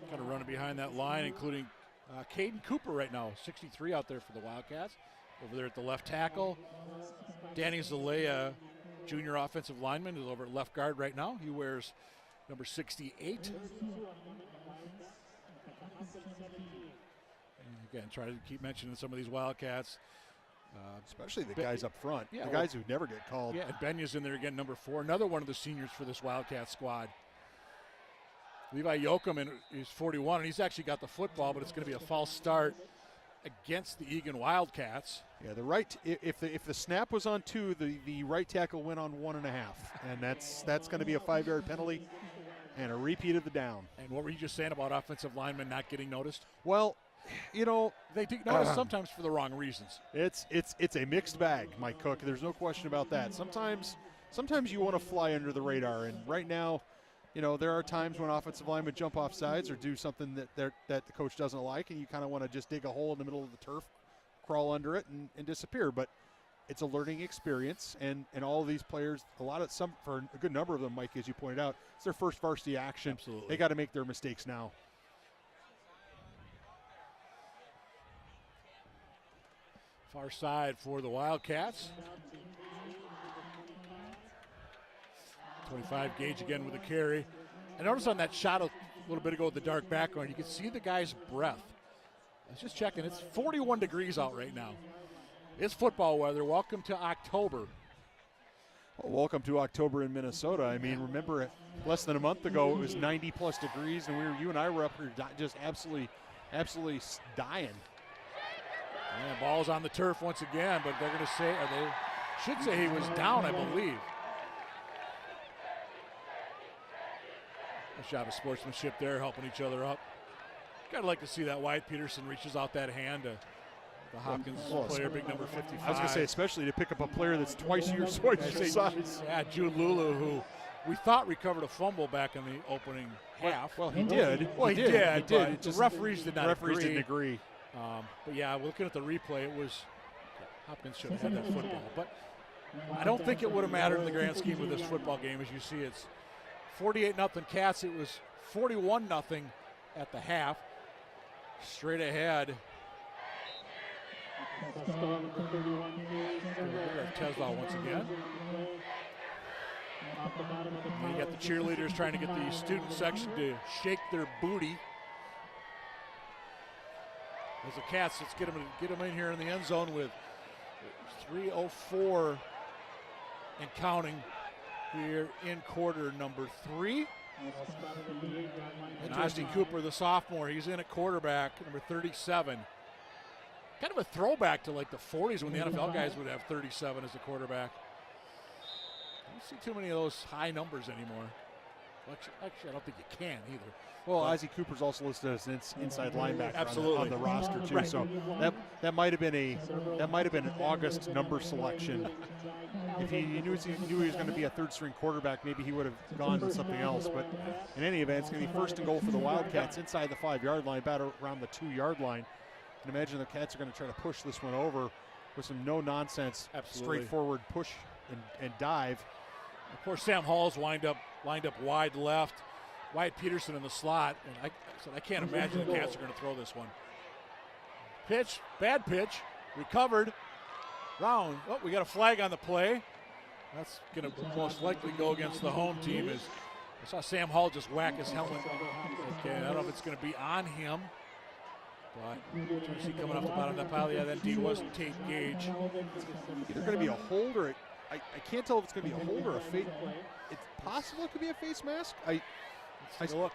Kind of running behind that line, including Caden Cooper right now, 63 out there for the Wildcats. Over there at the left tackle. Danny Zalea, junior offensive lineman, is over at left guard right now. He wears number 68. And again, try to keep mentioning some of these Wildcats. Especially the guys up front, yeah, the guys who never get called. Yeah, and Benya's in there again, number 4, another one of the seniors for this Wildcat squad. Levi Yoakum is 41, and he's actually got the football, but it's going to be a false start against the Eagan Wildcats. Yeah, the right. If the snap was on 2, the right tackle went on 1.5, and that's going to be a 5-yard penalty and a repeat of the down. And what were you just saying about offensive linemen not getting noticed? Well, you know, they do notice sometimes for the wrong reasons. It's a mixed bag, Mike Cook. There's no question about that. Sometimes you want to fly under the radar, and right now, you know, there are times when offensive linemen jump off sides or do something that the coach doesn't like, and you kind of want to just dig a hole in the middle of the turf, crawl under it, and disappear. But it's a learning experience, and all of these players, for a good number of them, Mike, as you pointed out, it's their first varsity action. Absolutely. They got to make their mistakes now. Far side for the Wildcats. 25 Gage again with a carry. I noticed on that shot a little bit ago with the dark background, you can see the guy's breath. I was just checking. It's 41 degrees out right now. It's football weather. Welcome to October. Well, welcome to October in Minnesota. I mean, remember less than a month ago it was 90-plus degrees, and you and I were up here just absolutely dying. Yeah, ball's on the turf once again, but they're going to say, or they should say he was down, I believe. Nice job of sportsmanship there, helping each other up. Gotta like to see that Wyatt Peterson reaches out that hand to the Hopkins player, big number 55. I was going to say, especially to pick up a player that's twice your size. Yeah, Jude Lulu, who we thought recovered a fumble back in the opening half. Well, he did. Well, he did. But The referees did not didn't agree. But yeah, looking at the replay, it was Hopkins should have had that football. But I don't think it would have mattered in the grand scheme of this football game. As you see, it's 48-0 Cats. It was 41-0 at the half. Straight ahead. Tesla once again. And you got the cheerleaders trying to get the student section to shake their booty. As the Cats, let's get them in here in the end zone with 3:04 and counting here in quarter number 3. And Ozzie Cooper, the sophomore, he's in at quarterback, number 37. Kind of a throwback to like the 40s when the NFL guys would have 37 as a quarterback. I don't see too many of those high numbers anymore. Actually, I don't think you can either. Well, Ozzie Cooper's also listed as an inside linebacker on the roster too. Right. So that might have been an August number selection. If he knew he was going to be a third-string quarterback, maybe he would have gone with something else. But in any event, it's going to be 1st and goal for the Wildcats inside the 5-yard line, about around the 2-yard line. And imagine the Cats are going to try to push this one over with some no-nonsense, straightforward push and dive. Of course, Sam Hall's lined up wide left. Wyatt Peterson in the slot. And I can't imagine the Cats are going to throw this one. Pitch, bad pitch, recovered. Round. Oh, we got a flag on the play. That's going to most likely go against the home team. As I saw Sam Hall just whack his helmet. Okay, I don't know if it's going to be on him. But trying to see coming off the bottom of that pile. Yeah, that indeed was Tate Gage. Either going to be a hold or I can't tell if it's going to be a hold or a face. It's possible it could be a face mask. Let's take a look.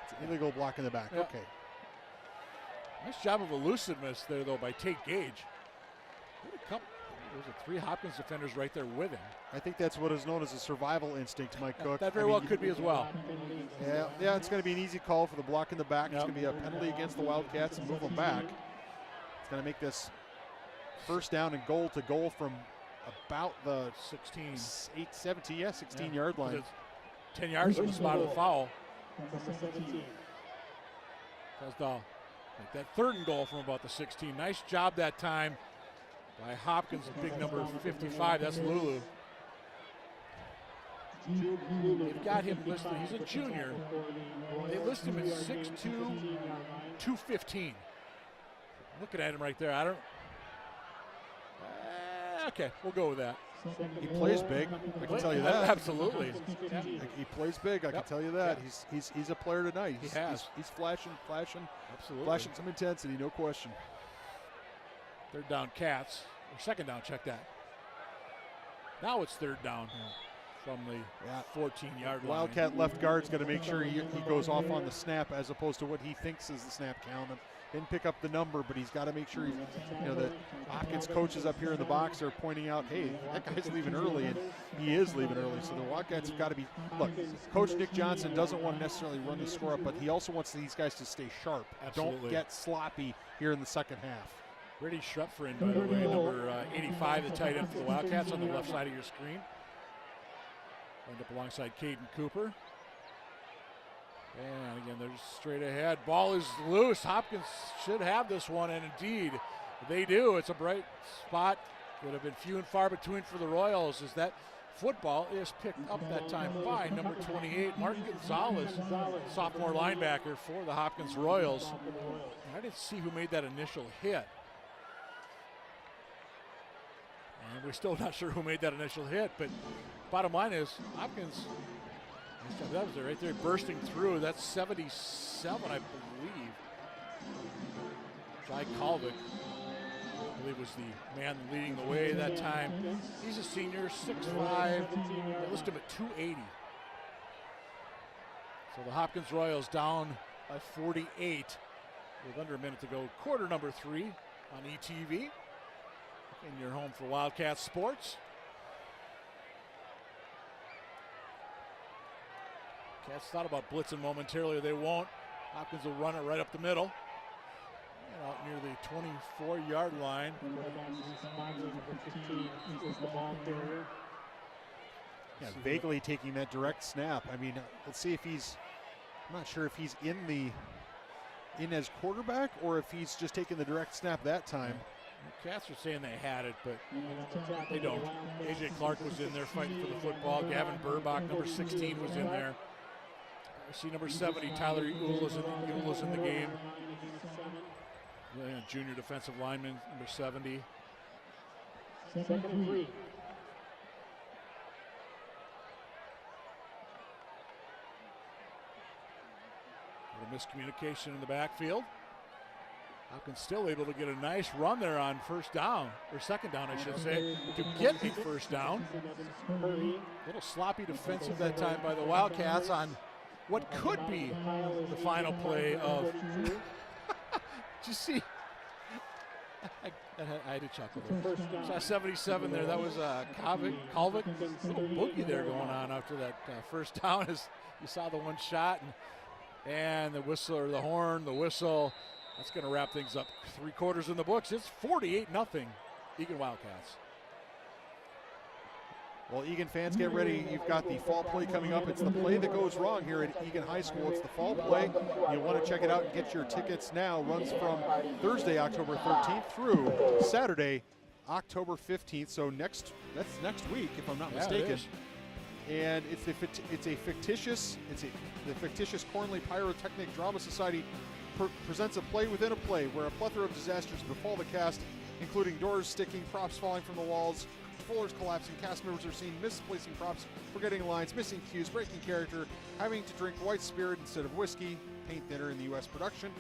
It's an illegal block in the back. Yep. Okay. Nice job of elusiveness there, though, by Tate Gage. There's 3 Hopkins defenders right there with him. I think that's what is known as a survival instinct, Mike Cook. That very well could be as well. Yeah, it's going to be an easy call for the block in the back. It's going to be a penalty against the Wildcats and move them back. It's going to make this 1st down and goal to goal from about the 16-yard line. It's 10 yards from the spot of the foul. Like that 3rd and goal from about the 16. Nice job that time by Hopkins, the big number 55. That's Lulu. They've got him listed. He's a junior. They list him at 6'2", 215. Looking at him right there. Okay, we'll go with that. He plays big. I can tell you that. Absolutely. Yeah. He plays big. I can tell you that. Yeah. He's a player tonight. He has. He's flashing, Absolutely. flashing some intensity. No question. Third down, Cats. Or second down, check that. Now it's third down from the 14-yard line. Wildcat left guard's got to make sure he goes off on the snap as opposed to what he thinks is the snap count. Didn't pick up the number, but he's got to make sure the Hopkins coaches up here in the box are pointing out, hey, that guy's leaving early, and he is leaving early. So the Wildcats have got to be, look, Coach Nick Johnson doesn't want to necessarily run the score up, but he also wants these guys to stay sharp. Absolutely. Don't get sloppy here in the second half. Brady Schrepfrin, by the way, number 85, the tight end for the Wildcats on the left side of your screen. Lined up alongside Caden Cooper. And again, they're just straight ahead. Ball is loose. Hopkins should have this one, and indeed, they do. It's a bright spot. Would have been few and far between for the Royals as that football is picked up that time by number 28, Martin Gonzalez, sophomore linebacker for the Hopkins Royals. And I didn't see who made that initial hit. And we're still not sure who made that initial hit, but bottom line is Hopkins, that was it right there, bursting through. That's 77, I believe. Jai Kalvik, I believe, was the man leading the way that time. He's a senior, 6'5". They list him at 280. So the Hopkins Royals down by 48 with under a minute to go. Quarter number 3 on ETV. In your home for Wildcats sports. Cats thought about blitzing momentarily. They won't. Hopkins will run it right up the middle. And out near the 24-yard line. Yeah, vaguely taking that direct snap. I mean, let's see if he's, I'm not sure if he's in as quarterback or if he's just taking the direct snap that time. The Cats are saying they had it, but they don't. A.J. Clark was in there fighting for the football. Gavin Burbach, number 16, was in there. I see number 70, Tyler Ewell is in the game. Yeah, junior defensive lineman, number 70. Second and 3. A miscommunication in the backfield. Hopkins still able to get a nice run there on first down, or second down, I should say, to get a first down. A little sloppy defensive that time by the Wildcats on what could be the final play of. Did you see? I had to chuckle there. Saw 77 there. That was Kalvik. Little boogie there going on after that first down as you saw the one shot. And the whistle, or the horn, the whistle. That's going to wrap things up. 3 quarters in the books. It's 48-0 Eagan Wildcats. Well, Eagan fans, get ready. You've got the fall play coming up. It's the play that goes wrong here at Eagan High School. It's the fall play. You want to check it out and get your tickets now. Runs from Thursday, October 13th through Saturday, October 15th. So that's next week, if I'm not mistaken. And the fictitious Cornley Pyrotechnic Drama Society presents a play within a play where a plethora of disasters befall the cast, including doors sticking, props falling from the walls, floors collapsing, cast members are seen misplacing props, forgetting lines, missing cues, breaking character, having to drink white spirit instead of whiskey, paint thinner in the U.S. production,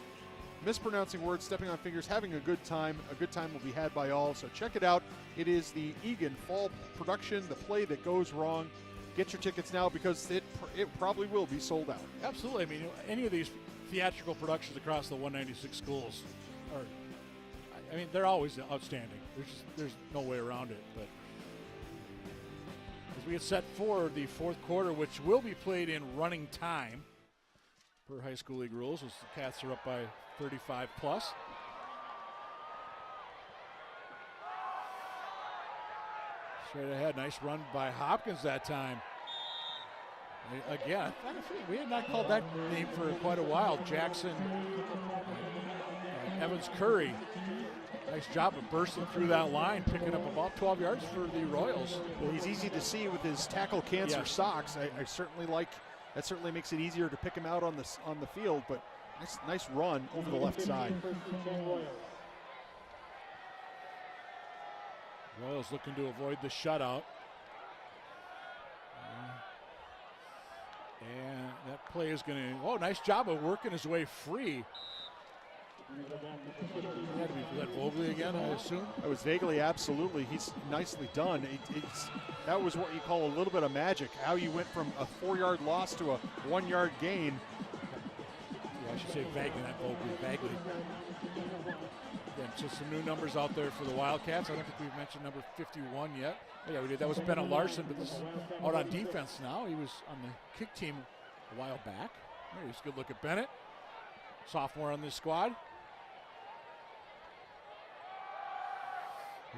mispronouncing words, stepping on fingers, having a good time. A good time will be had by all, so check it out. It is the Eagan fall production, the play that goes wrong. Get your tickets now because it probably will be sold out. Absolutely. I mean, any of these theatrical productions across the 196 schools are, I mean, they're always outstanding. There's no way around it. But as we get set for the fourth quarter, which will be played in running time per high school league rules, as the Cats are up by 35 plus. Straight ahead, nice run by Hopkins that time. Again, we had not called that name for quite a while. Jackson Evans Curry. Nice job of bursting through that line, picking up about 12 yards for the Royals. Well, he's easy to see with his tackle cancer socks. I certainly like that. Certainly makes it easier to pick him out on the field. But nice run over the left side. Royals looking to avoid the shutout. And that play is going to, oh, nice job of working his way free. Had to be for that Vogley again, I assume. That was vaguely, absolutely. He's nicely done. That was what you call a little bit of magic, how you went from a 4-yard loss to a 1-yard gain. Yeah, I should say Vaguely, not Vogley, Vaguely. Again, just some new numbers out there for the Wildcats. I don't think we've mentioned number 51 yet. Oh, yeah, we did. That was Bennett Larson, but this is out on defense now. He was on the kick team a while back. There's a good look at Bennett. Sophomore on this squad.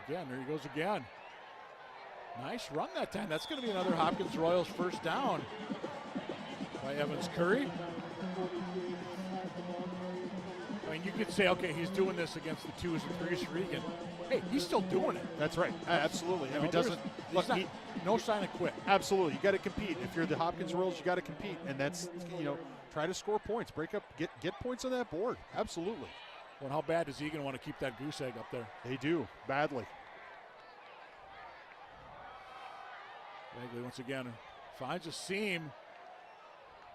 Again, there he goes again. Nice run that time. That's going to be another Hopkins Royals first down by Evans Curry. I mean, you could say, okay, he's doing this against the 2s and 3s for Eagan. Hey, he's still doing it. That's right. Absolutely. I mean, no sign of quit. Absolutely. You got to compete. If you're the Hopkins Royals, you got to compete, and that's, try to score points, break up, get points on that board. Absolutely. Well, how bad does Eagan want to keep that goose egg up there? They do, badly. Bagley once again finds a seam.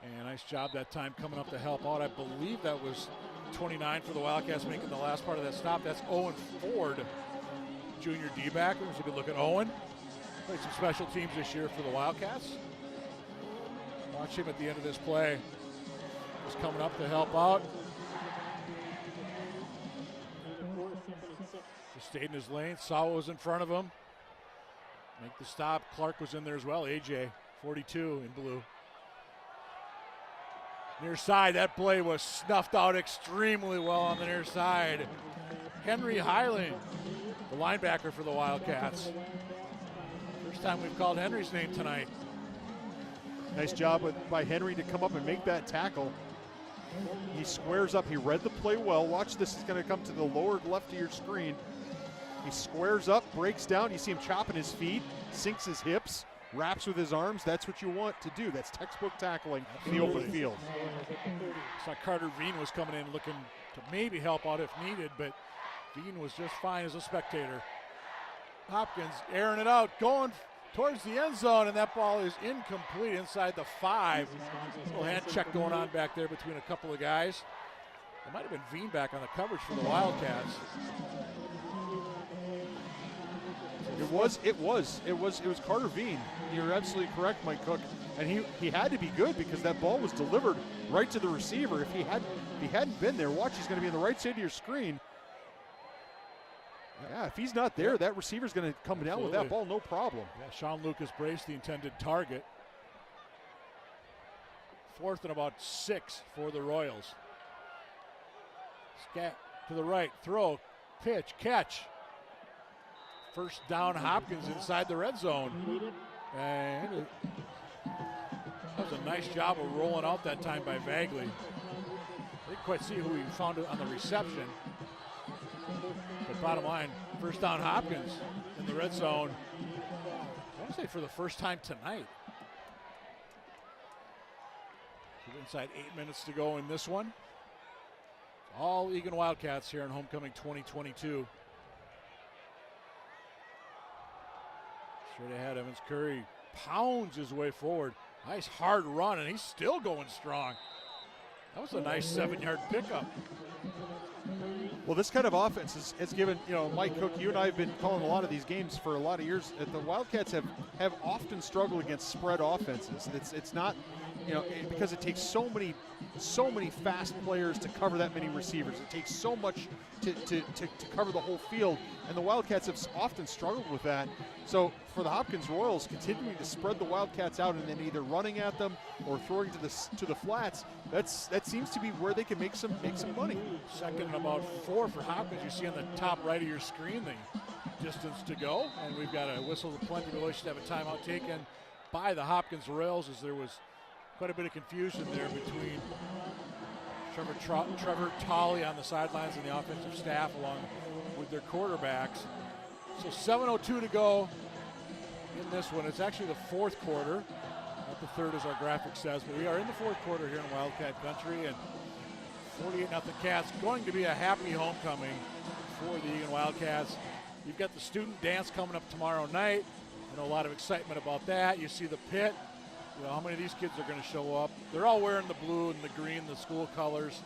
And nice job that time coming up to help out. I believe that was 29 for the Wildcats making the last part of that stop. That's Owen Ford, junior D-back. It was a good look at Owen. Played some special teams this year for the Wildcats. Watch him at the end of this play. Just coming up to help out. Just stayed in his lane. Sawa was in front of him. Make the stop. Clark was in there as well. AJ, 42 in blue. Near side, that play was snuffed out extremely well on the near side. Henry Highling, the linebacker for the Wildcats. First time we've called Henry's name tonight. Nice job by Henry to come up and make that tackle. He squares up. He read the play well. Watch this. He's going to come to the lower left of your screen. He squares up, breaks down. You see him chopping his feet, sinks his hips, wraps with his arms. That's what you want to do. That's textbook tackling in the open field. Saw Carter Veen was coming in looking to maybe help out if needed, but Veen was just fine as a spectator. Hopkins airing it out, going towards the end zone, and that ball is incomplete inside the 5. A little hand check going on back there between a couple of guys. It might have been Veen back on the coverage for the Wildcats. It was Carter Veen. You're absolutely correct, Mike Cook. And he had to be good because that ball was delivered right to the receiver. If he hadn't been there, watch, he's going to be on the right side of your screen. Yeah, if he's not there, that receiver's going to come down with that ball, no problem. Yeah, Sean Lucas Brace, the intended target. 4th and about 6 for the Royals. Scat to the right, throw, pitch, catch. First down, Hopkins inside the red zone. And that was a nice job of rolling out that time by Vagley. I didn't quite see who he found on the reception. But bottom line, first down, Hopkins in the red zone. I want to say for the first time tonight. Inside 8 minutes to go in this one. All Eagan Wildcats here in homecoming 2022. Straight ahead, Evans Curry pounds his way forward. Nice hard run, and he's still going strong. That was a nice 7-yard pickup. Well, this kind of offense has given, Mike Cook, you and I have been calling a lot of these games for a lot of years. The Wildcats have often struggled against spread offenses. It's not, because it takes so many fast players to cover that many receivers. It takes so much to cover the whole field, and the Wildcats have often struggled with that. So for the Hopkins Royals, continuing to spread the Wildcats out and then either running at them or throwing to the flats, that seems to be where they can make some money. Second and about 4 for Hopkins. You see on the top right of your screen the distance to go, and we've got a whistle to plenty. We should have a timeout taken by the Hopkins Royals, as there was quite a bit of confusion there between Trevor Tolley on the sidelines and the offensive staff along with their quarterbacks. So 7:02 to go in this one. It's actually the 4th quarter, not the 3rd as our graphic says, but we are in the 4th quarter here in Wildcat country, and 48-0 Cats. Going to be a happy homecoming for the Eagan Wildcats. You've got the student dance coming up tomorrow night. I know a lot of excitement about that. You see the pit. You know, how many of these kids are going to show up? They're all wearing the blue and the green, the school colors.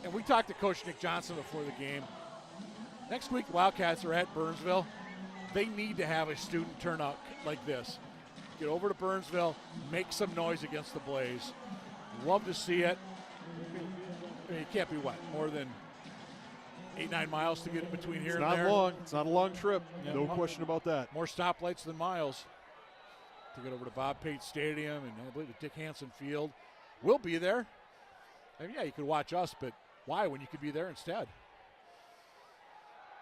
And we talked to Coach Nick Johnson before the game. Next week, Wildcats are at Burnsville. They need to have a student turnout like this. Get over to Burnsville, make some noise against the Blaze. Love to see it. I mean, it can't be, what, more than 8-9 miles to get in between here and there? It's not long. It's not a long trip. Yeah, no question about that. More stoplights than miles to get over to Bob Pate Stadium and I believe the Dick Hansen Field. We'll be there. I mean, yeah, you could watch us, but why when you could be there instead?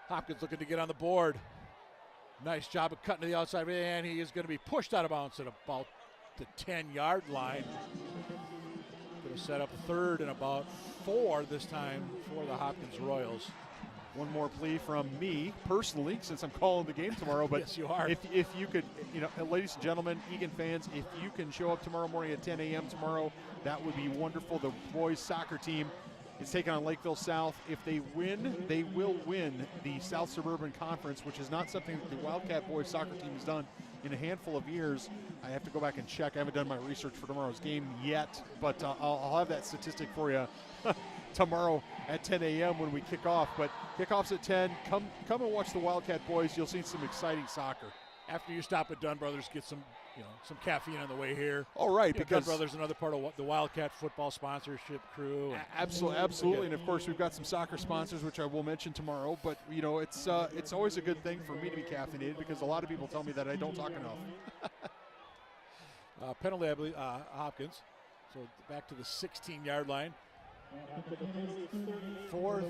Hopkins looking to get on the board. Nice job of cutting to the outside, and he is going to be pushed out of bounds at about the 10-yard line. Going to set up third and about 4 this time for the Hopkins Royals. One more plea from me personally, since I'm calling the game tomorrow. But yes, you are. If you could, you know, ladies and gentlemen, Eagan fans, if you can show up tomorrow morning at 10 a.m. tomorrow, that would be wonderful. The boys soccer team is taking on Lakeville South. If they win, they will win the South Suburban Conference, which is not something that the Wildcat boys soccer team has done in a handful of years. I have to go back and check. I haven't done my research for tomorrow's game yet, but I'll have that statistic for you tomorrow at 10 a.m. when we kick off. But kickoff's at 10. Come and watch the Wildcat boys. You'll see some exciting soccer. After you stop at Dunn Brothers, get some caffeine on the way here. All right, because Dunn Brothers is another part of the Wildcat football sponsorship crew. Absolutely, and of course we've got some soccer sponsors, which I will mention tomorrow. But you know, it's always a good thing for me to be caffeinated because a lot of people tell me that I don't talk enough. Penalty, I believe, Hopkins. So back to the 16-yard line. Fourth.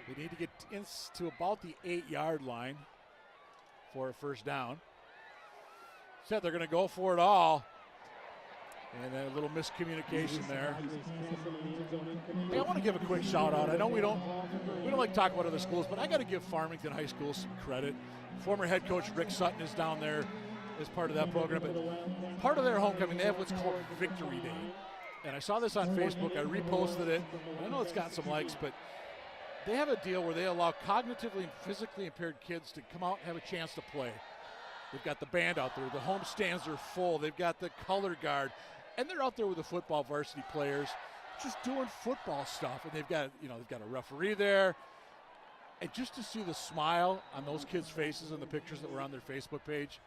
They need to get to about the 8-yard line for a first down. Said they're going to go for it all. And then a little miscommunication there. Hey, I want to give a quick shout out. I know we don't like to talk about other schools, but I got to give Farmington High School some credit. Former head coach Rick Sutton is down there as part of that program. But part of their homecoming, they have what's called Victory Day. And I saw this on Facebook. I reposted it. I know it's got some likes, but they have a deal where they allow cognitively and physically impaired kids to come out and have a chance to play. They've got the band out there. The home stands are full. They've got the color guard. And they're out there with the football varsity players just doing football stuff. And they've got a referee there. And just to see the smile on those kids' faces in the pictures that were on their Facebook page,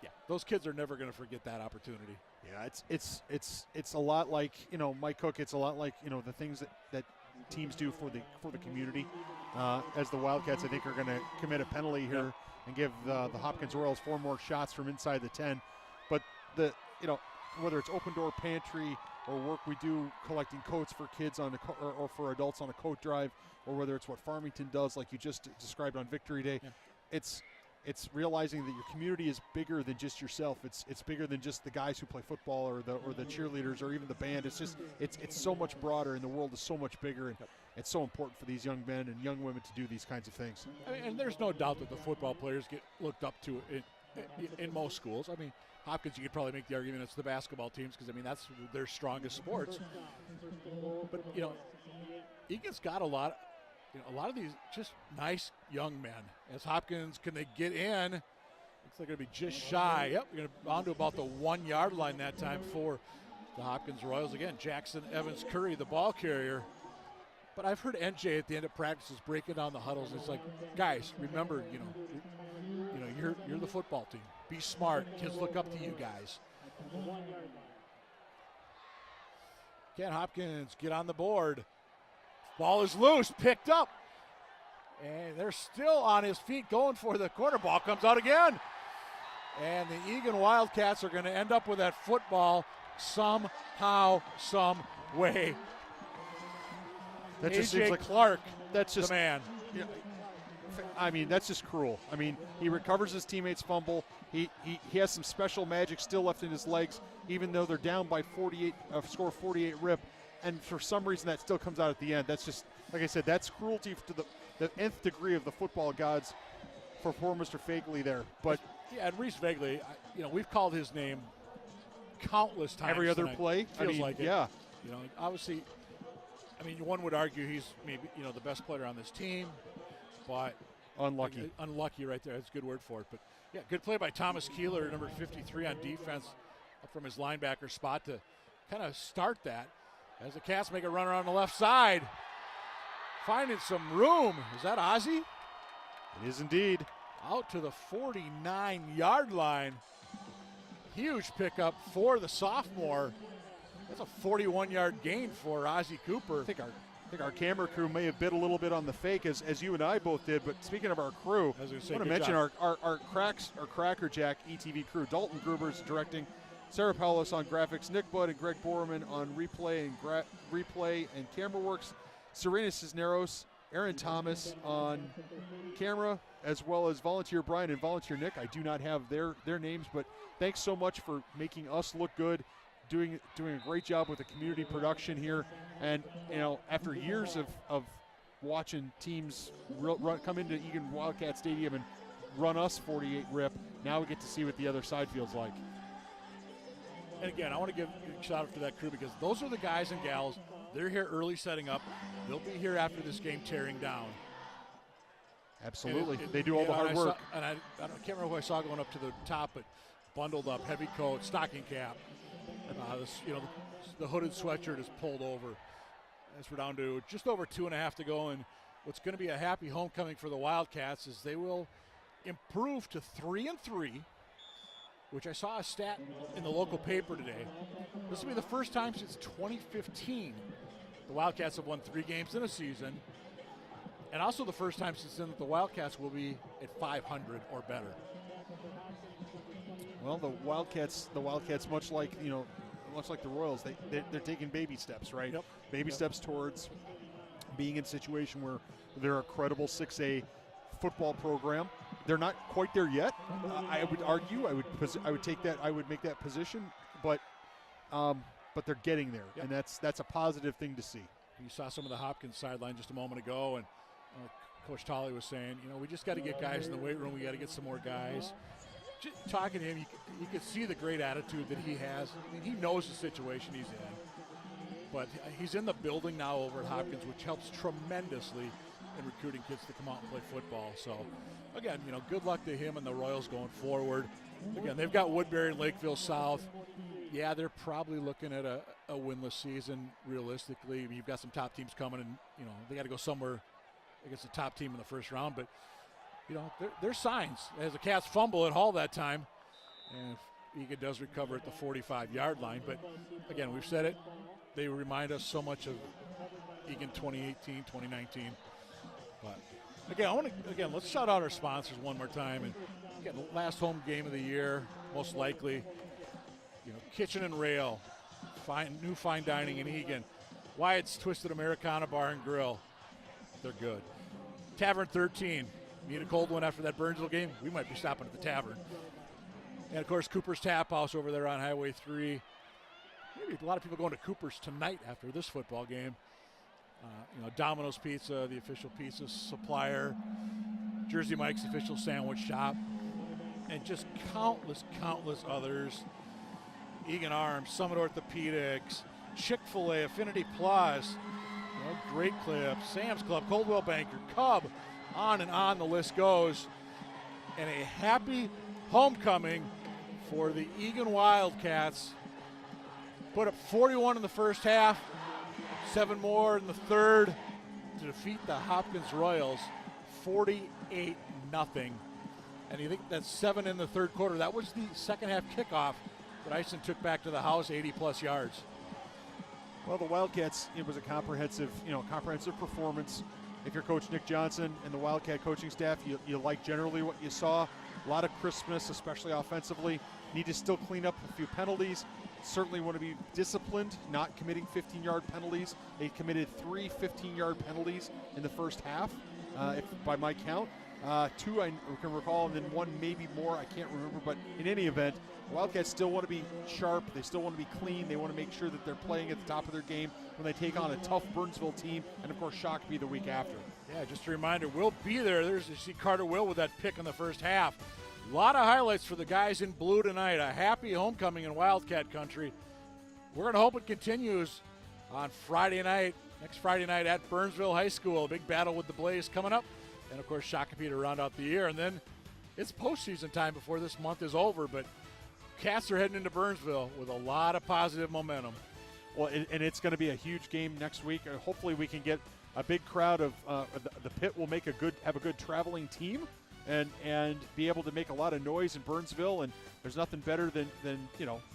yeah, those kids are never going to forget that opportunity. Yeah, it's a lot like, you know, Mike Cook. It's a lot like, you know, the things that teams do for the community. As the Wildcats, I think, are going to commit a penalty here and give the Hopkins Royals 4 more shots from inside the 10. But whether it's open door pantry or work we do collecting coats for kids or for adults on a coat drive, or whether it's what Farmington does, like you just described on Victory Day, it's realizing that your community is bigger than just yourself. It's bigger than just the guys who play football or the cheerleaders or even the band. It's just it's so much broader, and the world is so much bigger, and it's so important for these young men and young women to do these kinds of things. I mean, and there's no doubt that the football players get looked up to in most schools. I mean, Hopkins, you could probably make the argument it's the basketball teams because, I mean, that's their strongest sports. But, you know, Eagan's got a lot of these just nice young men. As Hopkins, can they get in? Looks like they're going to be just shy. Yep, we're going to on to about the 1-yard line that time for the Hopkins Royals. Again, Jackson Evans Curry, the ball carrier. But I've heard NJ at the end of practices breaking down the huddles. It's like, guys, remember, you're the football team. Be smart. Kids look up to you guys. Can Hopkins get on the board? Ball is loose, picked up. And they're still on his feet going for the corner. Ball comes out again. And the Eagan Wildcats are going to end up with that football somehow, some way. That just A.J. seems like Clark, that's just the man. Yeah, I mean, that's just cruel. I mean, he recovers his teammate's fumble. He has some special magic still left in his legs, even though they're down by 48, score 48 rip. And for some reason, that still comes out at the end. That's just, like I said, that's cruelty to the nth degree of the football gods for poor Mr. Fagley there. But yeah, and Reese Fagley, we've called his name countless times. Every other tonight. play, Feels like it. Yeah. You know, obviously, one would argue he's maybe, the best player on this team. but Unlucky. Unlucky right there. That's a good word for it. But, yeah, good play by Thomas Keeler, number 53 on defense, up from his linebacker spot to kind of start that. As the Cats make a run around the left side, finding some room. Is that Ozzie? It is indeed. Out to the 49-yard line. Huge pickup for the sophomore. That's a 41-yard gain for Ozzie Cooper. I think our camera crew may have bit a little bit on the fake, as you and I both did. But speaking of our crew, I was gonna say, I want to good mention job. our Cracker Jack ETV crew. Dalton Gruber's directing, Sarah Paulos on graphics, Nick Budd and Greg Borman on replay and camera works, Serena Cisneros, Aaron Thomas on camera, as well as Volunteer Brian and Volunteer Nick. I do not have their names, but thanks so much for making us look good, doing a great job with the community production here. And, after years of watching teams come into Eagan Wildcat Stadium and run us 48 rip, now we get to see what the other side feels like. And again, I want to give a shout out to that crew because those are the guys and gals. They're here early setting up. They'll be here after this game tearing down. Absolutely. They do all the hard work. I can't remember who I saw going up to the top, but bundled up, heavy coat, stocking cap. The hooded sweatshirt is pulled over. As we're down to just over 2.5 to go, and what's going to be a happy homecoming for the Wildcats is they will improve to 3-3, which I saw a stat in the local paper today. This will be the first time since 2015 the Wildcats have won 3 games in a season, and also the first time since then that the Wildcats will be at 500 or better. Well, the Wildcats, much like the Royals, they're taking baby steps, right? Yep. Baby steps towards being in a situation where they're a credible 6A football program. They're not quite there yet. I would argue. I would take that. I would make that position, but they're getting there, Yep. and that's a positive thing to see. You saw some of the Hopkins sideline just a moment ago, and Coach Tolley was saying, we just got to get guys in the weight room. We got to get some more guys. Just talking to him, you could see the great attitude that he has. I mean, he knows the situation he's in. But he's in the building now over at Hopkins, which helps tremendously in recruiting kids to come out and play football. So, again, good luck to him and the Royals going forward. Again, they've got Woodbury and Lakeville South. Yeah, they're probably looking at a winless season realistically. You've got some top teams coming, and, they got to go somewhere against the top team in the first round. But, there's signs. As the Cats fumble at Hall that time, and Eagan does recover at the 45-yard line. But, again, we've said it. They remind us so much of Eagan 2018, 2019. But, again, let's shout out our sponsors one more time. And, again, last home game of the year, most likely, Kitchen and Rail, new fine dining in Eagan. Wyatt's Twisted Americana Bar and Grill. They're good. Tavern 13. Need a cold one after that Burnsville game? We might be stopping at the Tavern. And, of course, Cooper's Tap House over there on Highway 3. Maybe a lot of people going to Cooper's tonight after this football game. Domino's Pizza, the official pizza supplier. Jersey Mike's official sandwich shop. And just countless others. Eagan Arms, Summit Orthopedics, Chick-fil-A, Affinity Plus, Great Clips, Sam's Club, Coldwell Banker, Cub, on and on the list goes. And a happy homecoming for the Eagan Wildcats. Put up 41 in the first half, 7 more in the third to defeat the Hopkins Royals 48-0. And you think that's 7 in the third quarter. That was the second half kickoff that Ison took back to the house, 80-plus yards. Well, the Wildcats, it was a comprehensive performance. If you're Coach Nick Johnson and the Wildcat coaching staff, you like generally what you saw. A lot of crispness, especially offensively. Need to still clean up a few penalties. Certainly want to be disciplined, not committing 15-yard penalties. They committed 3 15-yard penalties in the first half, by my count. 2 I can recall, and then 1 maybe more. I can't remember. But in any event, the Wildcats still want to be sharp. They still want to be clean. They want to make sure that they're playing at the top of their game when they take on a tough Burnsville team, and, of course, Shakopee the week after. Yeah, just a reminder, we'll be there. You see Carter Will with that pick in the first half. A lot of highlights for the guys in blue tonight. A happy homecoming in Wildcat country. We're going to hope it continues on Friday night, next Friday night at Burnsville High School. A big battle with the Blaze coming up and of course Shakopee to round out the year. And then it's postseason time before this month is over, but Cats are heading into Burnsville with a lot of positive momentum. Well, and it's going to be a huge game next week. Hopefully we can get a big crowd of the Pit will have a good traveling team and be able to make a lot of noise in Burnsville. And there's nothing better than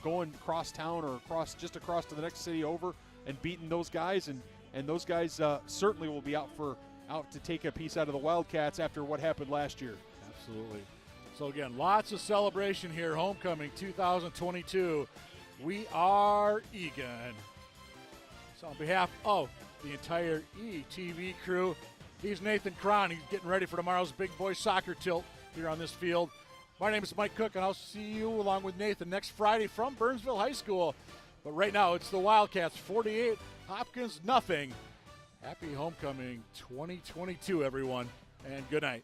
going across town or across to the next city over and beating those guys. And those guys certainly will be out to take a piece out of the Wildcats after what happened last year. Absolutely. So again, lots of celebration here. Homecoming 2022. We are Eagan. So on behalf of the entire ETV crew, he's Nathan Cron. He's getting ready for tomorrow's big boy soccer tilt here on this field. My name is Mike Cook, and I'll see you along with Nathan next Friday from Burnsville High School. But right now, it's the Wildcats 48, Hopkins nothing. Happy Homecoming 2022, everyone, and good night.